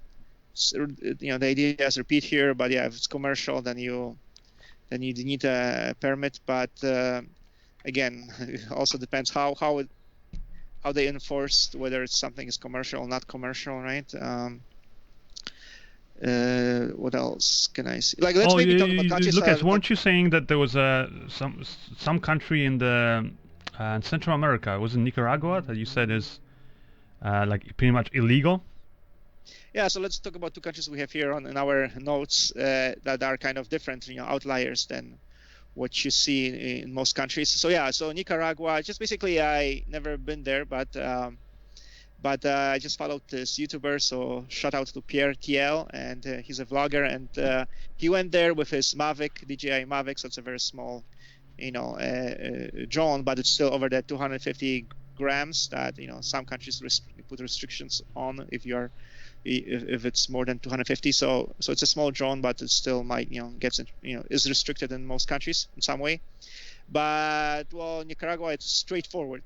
the idea is repeat here. But if it's commercial, then you need a permit. But again, it also depends how they enforce whether something is commercial or not commercial, right? What else can I see? Like, let's maybe talk about countries. Lucas, weren't you saying that there was some country in the Central America? Was it Nicaragua that you said is like pretty much illegal? Yeah, so let's talk about two countries we have here in our notes that are kind of different, outliers than what you see in most countries. So Nicaragua, just basically, I never been there, but I just followed this YouTuber, so shout out to Pierre TL, and he's a vlogger, and he went there with his Mavic, DJI Mavic, so it's a very small, drone, but it's still over the 250 grams that, some countries put restrictions on if it's more than 250. So it's a small drone, but it still might, is restricted in most countries in some way. But well, in Nicaragua, it's straightforward.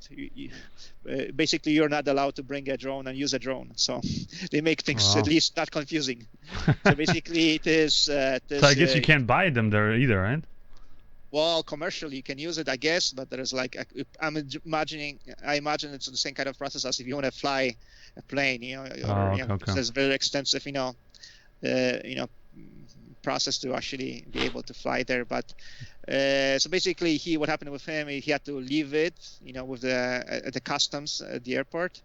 Basically, you're not allowed to bring a drone and use a drone. So they make things at Wow. least not confusing. So basically, it is. So I guess you can't buy them there either, right? Well, commercially, you can use it, I guess, but there's like I imagine it's the same kind of process as if you want to fly a plane, Okay. there's very extensive, process to actually be able to fly there. But so basically, what happened with him, he had to leave it, with the customs at the airport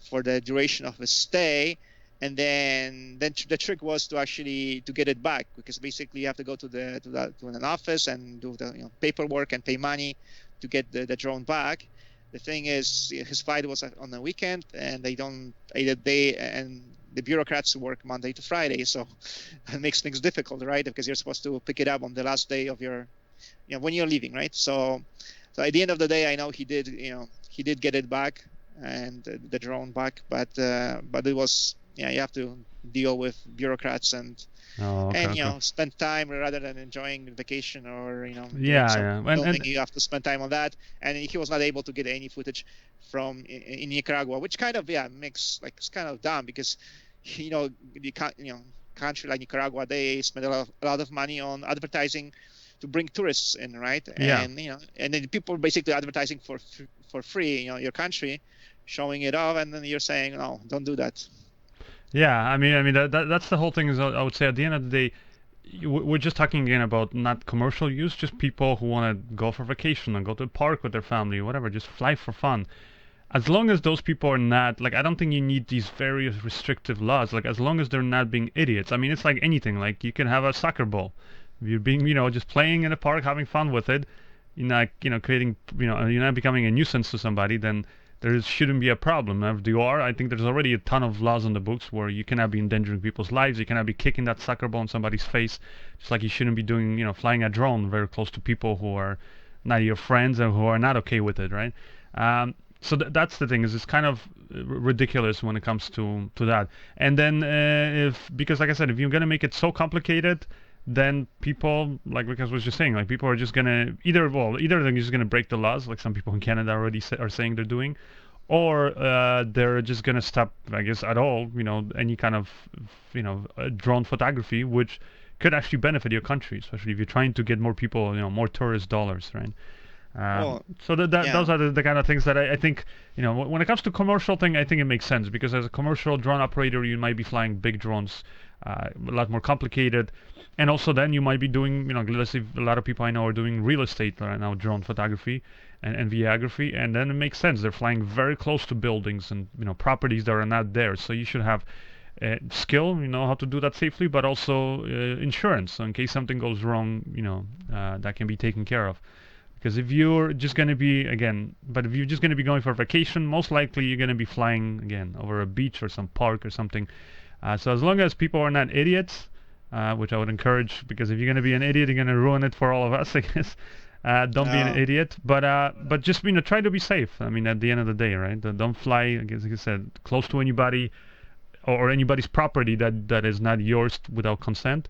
for the duration of his stay. And then the trick was to actually to get it back, because basically you have to go to an office and do the paperwork and pay money to get the drone back. The thing is, his flight was on the weekend, and and the bureaucrats work Monday to Friday, so it makes things difficult, right? Because you're supposed to pick it up on the last day of your, when you're leaving, right? So at the end of the day, I know he did get it back, and the drone back, but it was. Yeah, you have to deal with bureaucrats and spend time rather than enjoying the vacation or filming. You have to spend time on that, and he was not able to get any footage from in Nicaragua, which kind of makes it's kind of dumb, because country like Nicaragua, they spend a lot of money on advertising to bring tourists in, right? And and then people basically advertising for free, your country, showing it off, and then you're saying no, don't do that. Yeah, I mean that's the whole thing. Is I would say at the end of the day, we're just talking again about not commercial use, just people who want to go for vacation and go to a park with their family, or whatever, just fly for fun. As long as those people are not I don't think you need these very restrictive laws. As long as they're not being idiots. I mean, it's like anything. Like you can have a soccer ball. If you're being just playing in a park, having fun with it, you're not creating you're not becoming a nuisance to somebody, then there shouldn't be a problem. If you are, I think there's already a ton of laws on the books where you cannot be endangering people's lives. You cannot be kicking that soccer ball in somebody's face. Just like you shouldn't be doing, flying a drone very close to people who are not your friends and who are not okay with it, right? So that's the thing. Is it's kind of ridiculous when it comes to that. And then because like I said, if you're gonna make it so complicated, then people, like Lucas was just saying, people are just gonna either they're just gonna break the laws, like some people in Canada already are saying they're doing, or they're just gonna stop, I guess, at all, any kind of, drone photography, which could actually benefit your country, especially if you're trying to get more people, more tourist dollars, right? So those are the kind of things that I think, when it comes to commercial thing, I think it makes sense, because as a commercial drone operator, you might be flying big drones, a lot more complicated. And also then you might be doing, let's say a lot of people I know are doing real estate right now, drone photography and videography, and then it makes sense. They're flying very close to buildings and, properties that are not there. So you should have skill, how to do that safely, but also insurance. So in case something goes wrong, that can be taken care of. Because if you're just going to be, if you're just going to be going for vacation, most likely you're going to be flying, again, over a beach or some park or something. So as long as people are not idiots, which I would encourage, because if you're going to be an idiot, you're going to ruin it for all of us, I guess. Don't be an idiot, but just try to be safe. I mean, at the end of the day, right? Don't fly, like I said, close to anybody or anybody's property that is not yours without consent.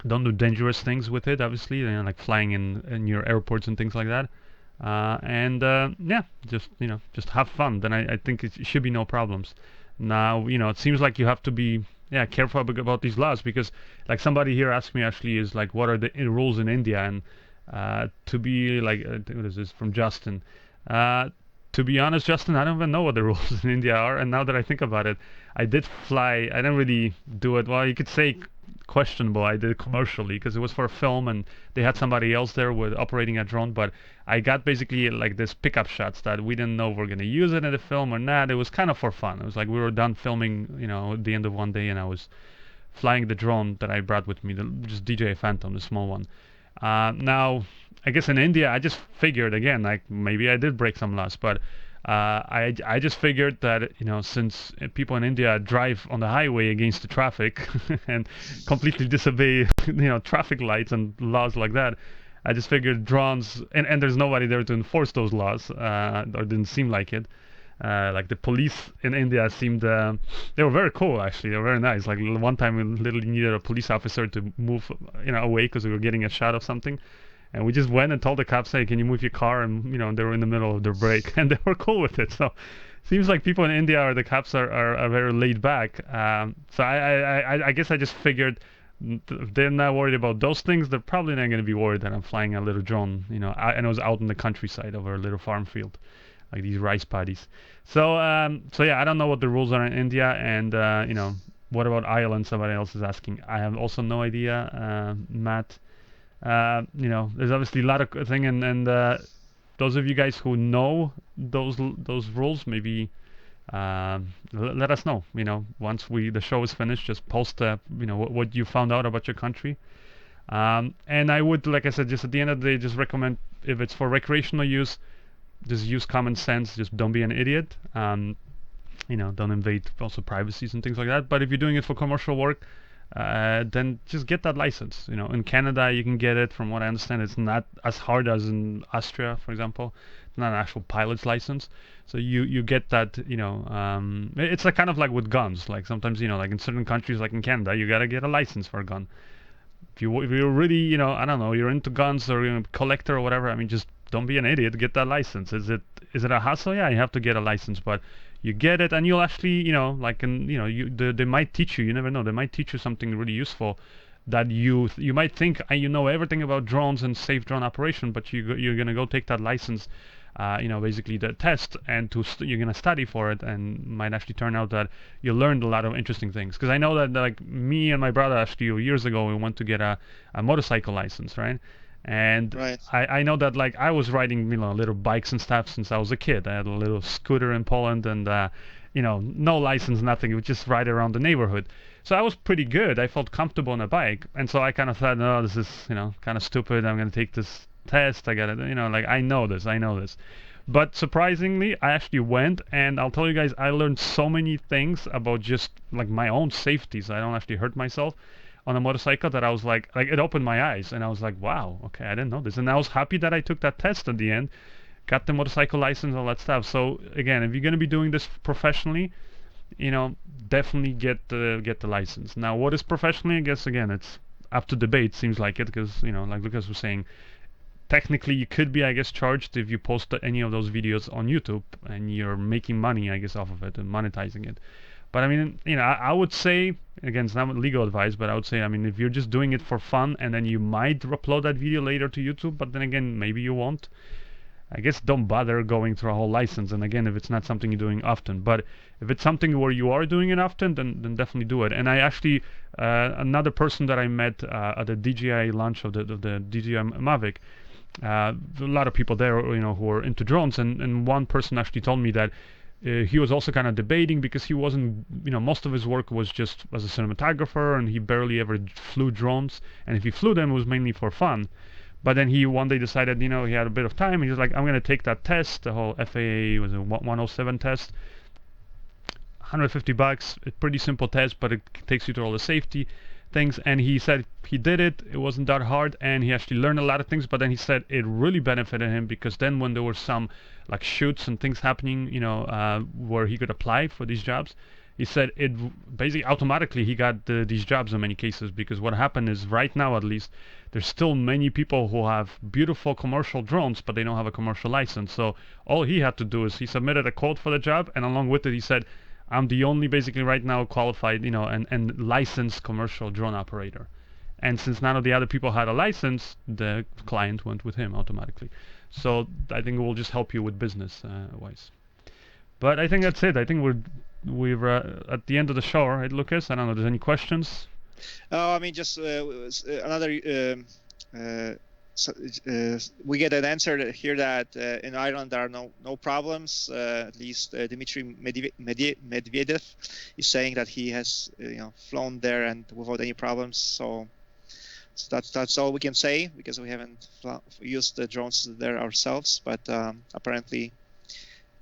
Don't do dangerous things with it, obviously, like flying in your airports and things like that. Just have fun. Then I think it should be no problems. Now, it seems like you have to be careful about these laws, because like somebody here asked me actually is like, what are the rules in India? And to be like, what is this from Justin? To be honest, Justin, I don't even know what the rules in India are. And now that I think about it, I did fly. I didn't really do it. Well, you could say questionable. I did it commercially because it was for a film and they had somebody else there with operating a drone. But I got basically like this pickup shots that we didn't know if we're going to use it in the film or not. It was kind of for fun. It was like we were done filming, at the end of one day, and I was flying the drone that I brought with me, just DJI Phantom, the small one. Now, I guess in India, I just figured again, like maybe I did break some laws, but I just figured that since people in India drive on the highway against the traffic and completely disobey traffic lights and laws like that, I just figured drones and there's nobody there to enforce those laws, or didn't seem like it. Like the police in India seemed they were very cool, actually. They were very nice. Like one time we literally needed a police officer to move away because we were getting a shot of something. And we just went and told the cops, hey, can you move your car? And they were in the middle of their break, and they were cool with it. So seems like people in India or the cops are very laid back. So I guess I just figured if they're not worried about those things, they're probably not going to be worried that I'm flying a little drone. And I was out in the countryside over a little farm field, like these rice paddies. So yeah, I don't know what the rules are in India, and what about Ireland? Somebody else is asking. I have also no idea, Matt. There's obviously a lot of thing, and those of you guys who know those rules, maybe let us know. Once the show is finished, just post what you found out about your country. And I would, like I said, just at the end of the day, just recommend, if it's for recreational use, just use common sense. Just don't be an idiot. Don't invade also privacies and things like that. But if you're doing it for commercial work, then just get that license. In Canada you can get it. From what I understand, it's not as hard as in Austria, for example. It's not an actual pilot's license. So you get that. It's like kind of like with guns. Like sometimes like in certain countries, like in Canada, you gotta get a license for a gun. If you're really I don't know, you're into guns or you're a collector or whatever. I mean, just don't be an idiot. Get that license. Is it a hassle? Yeah, you have to get a license, but you get it, and you'll actually, they might teach you. You never know. They might teach you something really useful that you might think you know everything about drones and safe drone operation, but you're gonna go take that license, basically the test, and you're gonna study for it, and might actually turn out that you learned a lot of interesting things. Because I know that like me and my brother actually years ago we went to get a motorcycle license, right? And Right. I know that like I was riding little bikes and stuff since I was a kid. I had a little scooter in Poland, and no license, nothing. It was just ride around the neighborhood. So I was pretty good. I felt comfortable on a bike, and so I kind of thought, no, this is kind of stupid. I'm gonna take this test. I gotta like I know this. But surprisingly, I actually went, and I'll tell you guys, I learned so many things about just like my own safety, so I don't actually hurt myself on a motorcycle, that I was like it opened my eyes, and I was like, wow, okay, I didn't know this. And I was happy that I took that test at the end, got the motorcycle license, all that stuff. So again, if you're going to be doing this professionally, definitely get the license. Now, what is professionally? I guess again, it's up to debate. Seems like it, because like Lucas was saying, technically you could be, I guess, charged if you post any of those videos on YouTube and you're making money, I guess, off of it and monetizing it. But I mean, I would say, again, it's not legal advice, but I would say, I mean, if you're just doing it for fun, and then you might upload that video later to YouTube, but then again, maybe you won't, I guess don't bother going through a whole license. And again, if it's not something you're doing often. But if it's something where you are doing it often, then definitely do it. And I actually, another person that I met at the DJI launch of the DJI Mavic, a lot of people there, who are into drones, and one person actually told me that he was also kind of debating, because he wasn't, most of his work was just as a cinematographer, and he barely ever flew drones. And if he flew them, it was mainly for fun. But then he one day decided, he had a bit of time. He was like, I'm going to take that test. The whole FAA was a 107 test. $150. A pretty simple test, but it takes you through all the safety things. And he said he did it. It wasn't that hard, and he actually learned a lot of things. But then he said it really benefited him, because then when there were some like shoots and things happening, where he could apply for these jobs, he said it basically automatically he got these jobs in many cases. Because what happened is, right now at least, there's still many people who have beautiful commercial drones, but they don't have a commercial license. So all he had to do is he submitted a quote for the job, and along with it he said, I'm the only basically right now qualified, and licensed commercial drone operator. And since none of the other people had a license, the client went with him automatically. So I think it will just help you with business wise. But I think that's it. I think we're at the end of the show, right, Lucas? I don't know. There's any questions? Oh, I mean, just another. We get an answer here that in Ireland there are no problems. At least Dmitry Medvedev is saying that he has flown there and without any problems. So that's all we can say, because we haven't used the drones there ourselves. But apparently,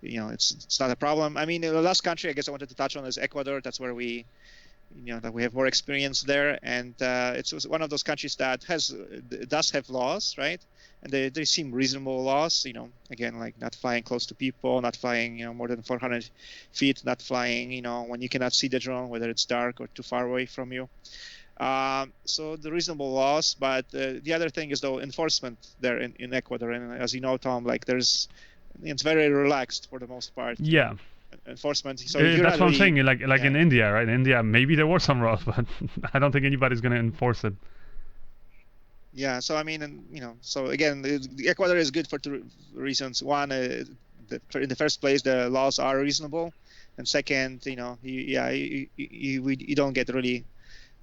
it's not a problem. I mean, the last country I guess I wanted to touch on is Ecuador. That's where we that we have more experience there, and it's one of those countries that does have laws, right? And they seem reasonable laws. Again, like not flying close to people, not flying more than 400 feet, not flying when you cannot see the drone, whether it's dark or too far away from you. So the reasonable laws, but the other thing is though enforcement there in Ecuador, and as you know, Tom, like it's very relaxed for the most part. Yeah. Enforcement. So if you're That's not what I'm really, saying. Like yeah. in India, right? In India, maybe there were some laws, but I don't think anybody's gonna enforce it. Yeah. So I mean, and so again, the Ecuador is good for two reasons. One, in the first place, the laws are reasonable, and second, you don't get really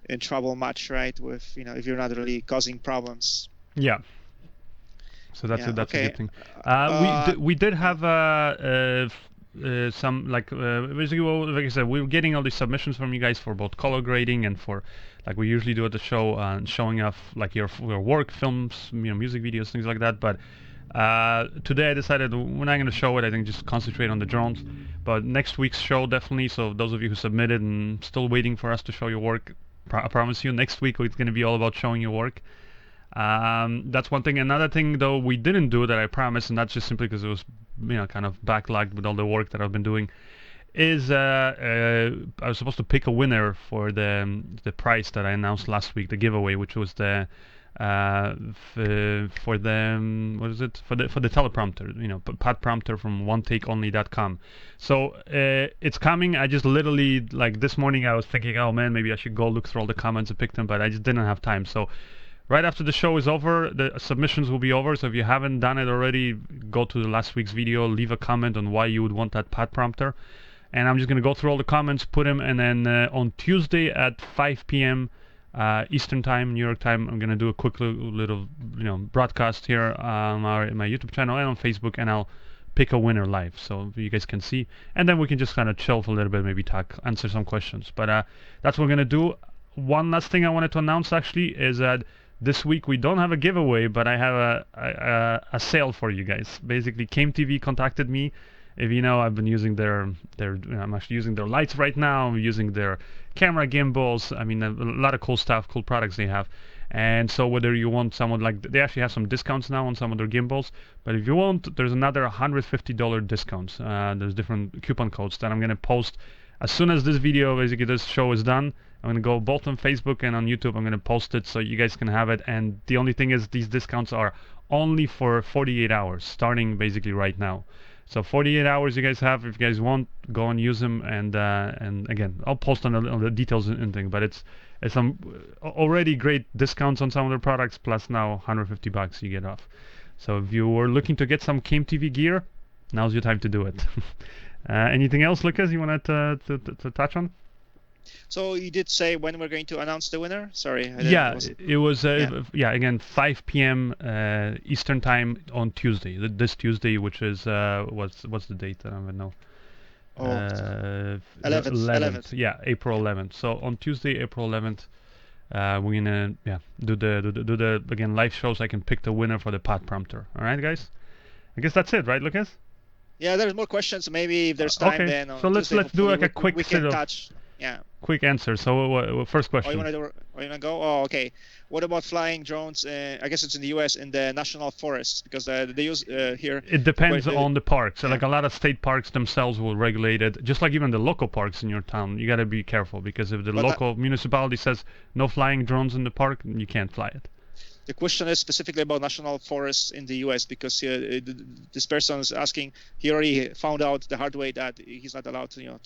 in trouble much, right? With if you're not really causing problems. Yeah. So that's Yeah. a Okay. good thing. Uh, We did have some basically, well, like I said, we were getting all these submissions from you guys for both color grading and for like we usually do at the show, showing off like your work, films, music videos, things like that. But today I decided we're not going to show it. I think just concentrate on the drones. But next week's show definitely. So those of you who submitted and still waiting for us to show your work, I promise you next week it's going to be all about showing your work. That's one thing. Another thing, though, we didn't do that I promised, and that's just simply because it was, kind of backlogged with all the work that I've been doing. Is I was supposed to pick a winner for the prize that I announced last week, the giveaway, which was the for the what is it for the teleprompter, pad prompter from onetakeonly.com. So it's coming. I just literally like this morning I was thinking, oh man, maybe I should go look through all the comments and pick them, but I just didn't have time. So right after the show is over, the submissions will be over. So if you haven't done it already, go to the last week's video, leave a comment on why you would want that pad prompter. And I'm just going to go through all the comments, put them, and then on Tuesday at 5 p.m. Eastern Time, New York time, I'm going to do a quick little broadcast here on my YouTube channel and on Facebook, and I'll pick a winner live so you guys can see. And then we can just kind of chill for a little bit, maybe talk, answer some questions. But that's what we're going to do. One last thing I wanted to announce actually is that this week we don't have a giveaway, but I have a sale for you guys. Basically, KMTV contacted me. If you know, I've been using I'm actually using their lights right now. I'm using their camera gimbals. I mean, a lot of cool stuff, cool products they have. And so whether you want someone they actually have some discounts now on some of their gimbals. But if you want, there's another $150 discounts. There's different coupon codes that I'm going to post as soon as this video, basically this show is done. I'm going to go both on Facebook and on YouTube. I'm going to post it so you guys can have it. And the only thing is these discounts are only for 48 hours, starting basically right now. So 48 hours you guys have. If you guys want, go and use them. And again, I'll post on the details and thing. But it's some already great discounts on some of the products. Plus now $150 you get off. So if you were looking to get some KMTV gear, now's your time to do it. Anything else, Lucas, you wanted to touch on? So you did say when we're going to announce the winner? Sorry. It was again 5 p.m. Eastern time on Tuesday. This Tuesday, which is what's the date? I don't even know. 11th. Yeah, April 11th. So on Tuesday, April 11th, we're gonna do the again live shows. I can pick the winner for the pad prompter. All right, guys. I guess that's it, right, Lucas? Yeah, there's more questions. Maybe if there's time, okay. then So let's do like a quick we can touch. Yeah. Quick answer. So first question. You want to go? Oh, okay. What about flying drones? I guess it's in the U.S. in the national forests because they use here. It depends on the park. So like a lot of state parks themselves will regulate it, just like even the local parks in your town. You got to be careful because if the local municipality says no flying drones in the park, you can't fly it. The question is specifically about national forests in the U.S. because this person is asking. He already found out the hard way that he's not allowed to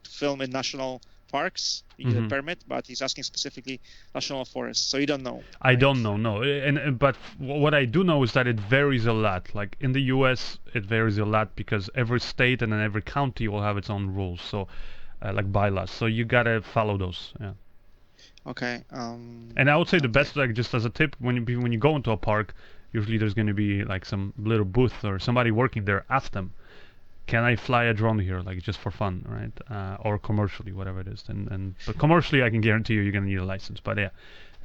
film in national parks. You need a permit, but he's asking specifically national forests. So you don't know. I don't know, no. But what I do know is that it varies a lot. Like in the U.S., it varies a lot because every state and then every county will have its own rules. So like bylaws. So you gotta follow those. Yeah. Okay. And I would say the best, like just as a tip, when you go into a park, usually there's going to be like some little booth or somebody working there. Ask them, can I fly a drone here, like just for fun, right? Or commercially, whatever it is. But commercially, I can guarantee you're going to need a license. But yeah,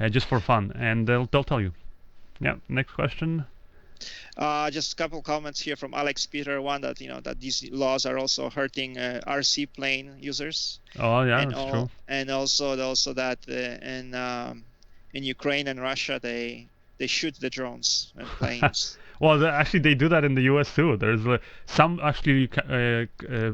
just for fun, and they'll tell you. Yeah. Next question. Just a couple comments here from Alex Peter. One that that these laws are also hurting RC plane users. Oh yeah, that's true. And also that in Ukraine and Russia they shoot the drones and planes. Well, actually, they do that in the U.S. too. There's some actually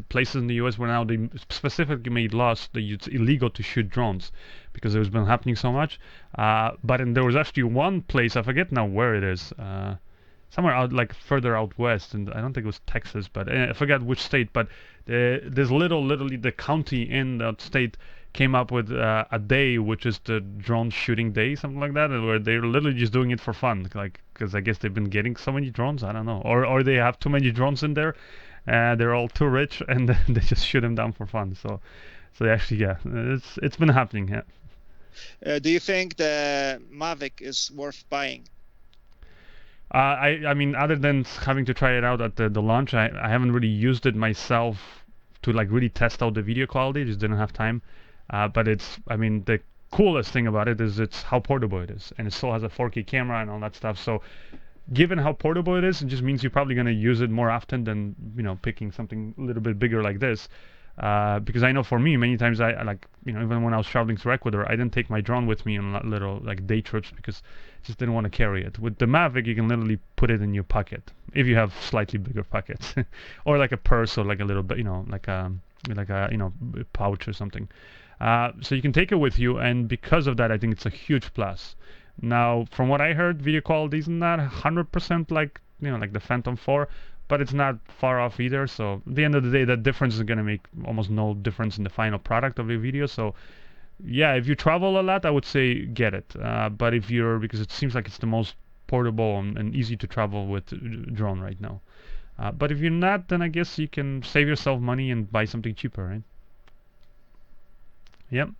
places in the U.S. where now they specifically made laws that it's illegal to shoot drones because it's been happening so much. There was actually one place, I forget now where it is, somewhere out like further out west, and I don't think it was Texas, but I forget which state. But there's literally the county in that state came up with a day which is the drone shooting day, something like that, where they're literally just doing it for fun, like because I guess they've been getting so many drones, I don't know, or they have too many drones in there, they're all too rich and they just shoot them down for fun. So actually, yeah, it's been happening. Yeah. Do you think the Mavic is worth buying? I mean, other than having to try it out at the launch, I haven't really used it myself to like really test out the video quality. Just didn't have time. But I mean, the coolest thing about it is it's how portable it is, and it still has a 4K camera and all that stuff. So, given how portable it is, it just means you're probably going to use it more often than picking something a little bit bigger like this. Because I know for me, many times I like even when I was traveling through Ecuador, I didn't take my drone with me on little like day trips because I just didn't want to carry it. With the Mavic, you can literally put it in your pocket if you have slightly bigger pockets, or like a purse or like a little bit, like a pouch or something. So you can take it with you, and because of that, I think it's a huge plus. Now, from what I heard, video quality is not 100% like like the Phantom 4, but it's not far off either. So at the end of the day, that difference is going to make almost no difference in the final product of your video. So yeah, if you travel a lot, I would say get it. But because it seems like it's the most portable and easy to travel with drone right now. But if you're not, then I guess you can save yourself money and buy something cheaper, right? Yep.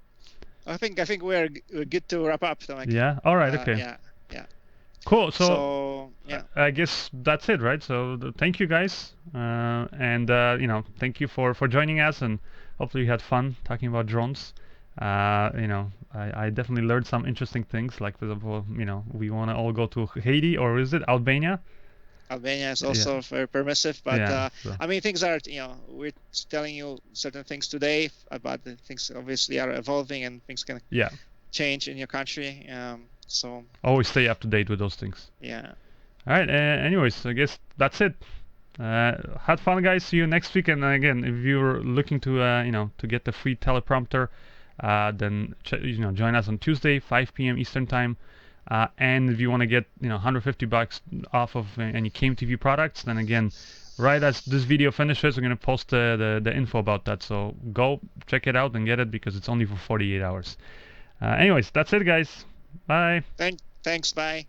I think we're good to wrap up, Tomek. Yeah. All right. Okay. Yeah. Cool. So yeah. I guess that's it, right? So thank you guys, and thank you for joining us, and hopefully you had fun talking about drones. I definitely learned some interesting things, like for example, we want to all go to Haiti, or is it Albania? Albania is also very permissive, but so. I mean, things are, we're telling you certain things today, but the things obviously are evolving and things can change in your country. So always stay up to date with those things. Yeah. All right. Anyways, I guess that's it. Had fun, guys. See you next week. And again, if you're looking to to get the free teleprompter, then join us on Tuesday, 5 p.m. Eastern time. And if you want to get $150 off of any Came TV products, then again, right as this video finishes, we're gonna post the info about that. So go check it out and get it because it's only for 48 hours. Anyways, that's it, guys. Bye. Thanks. Bye.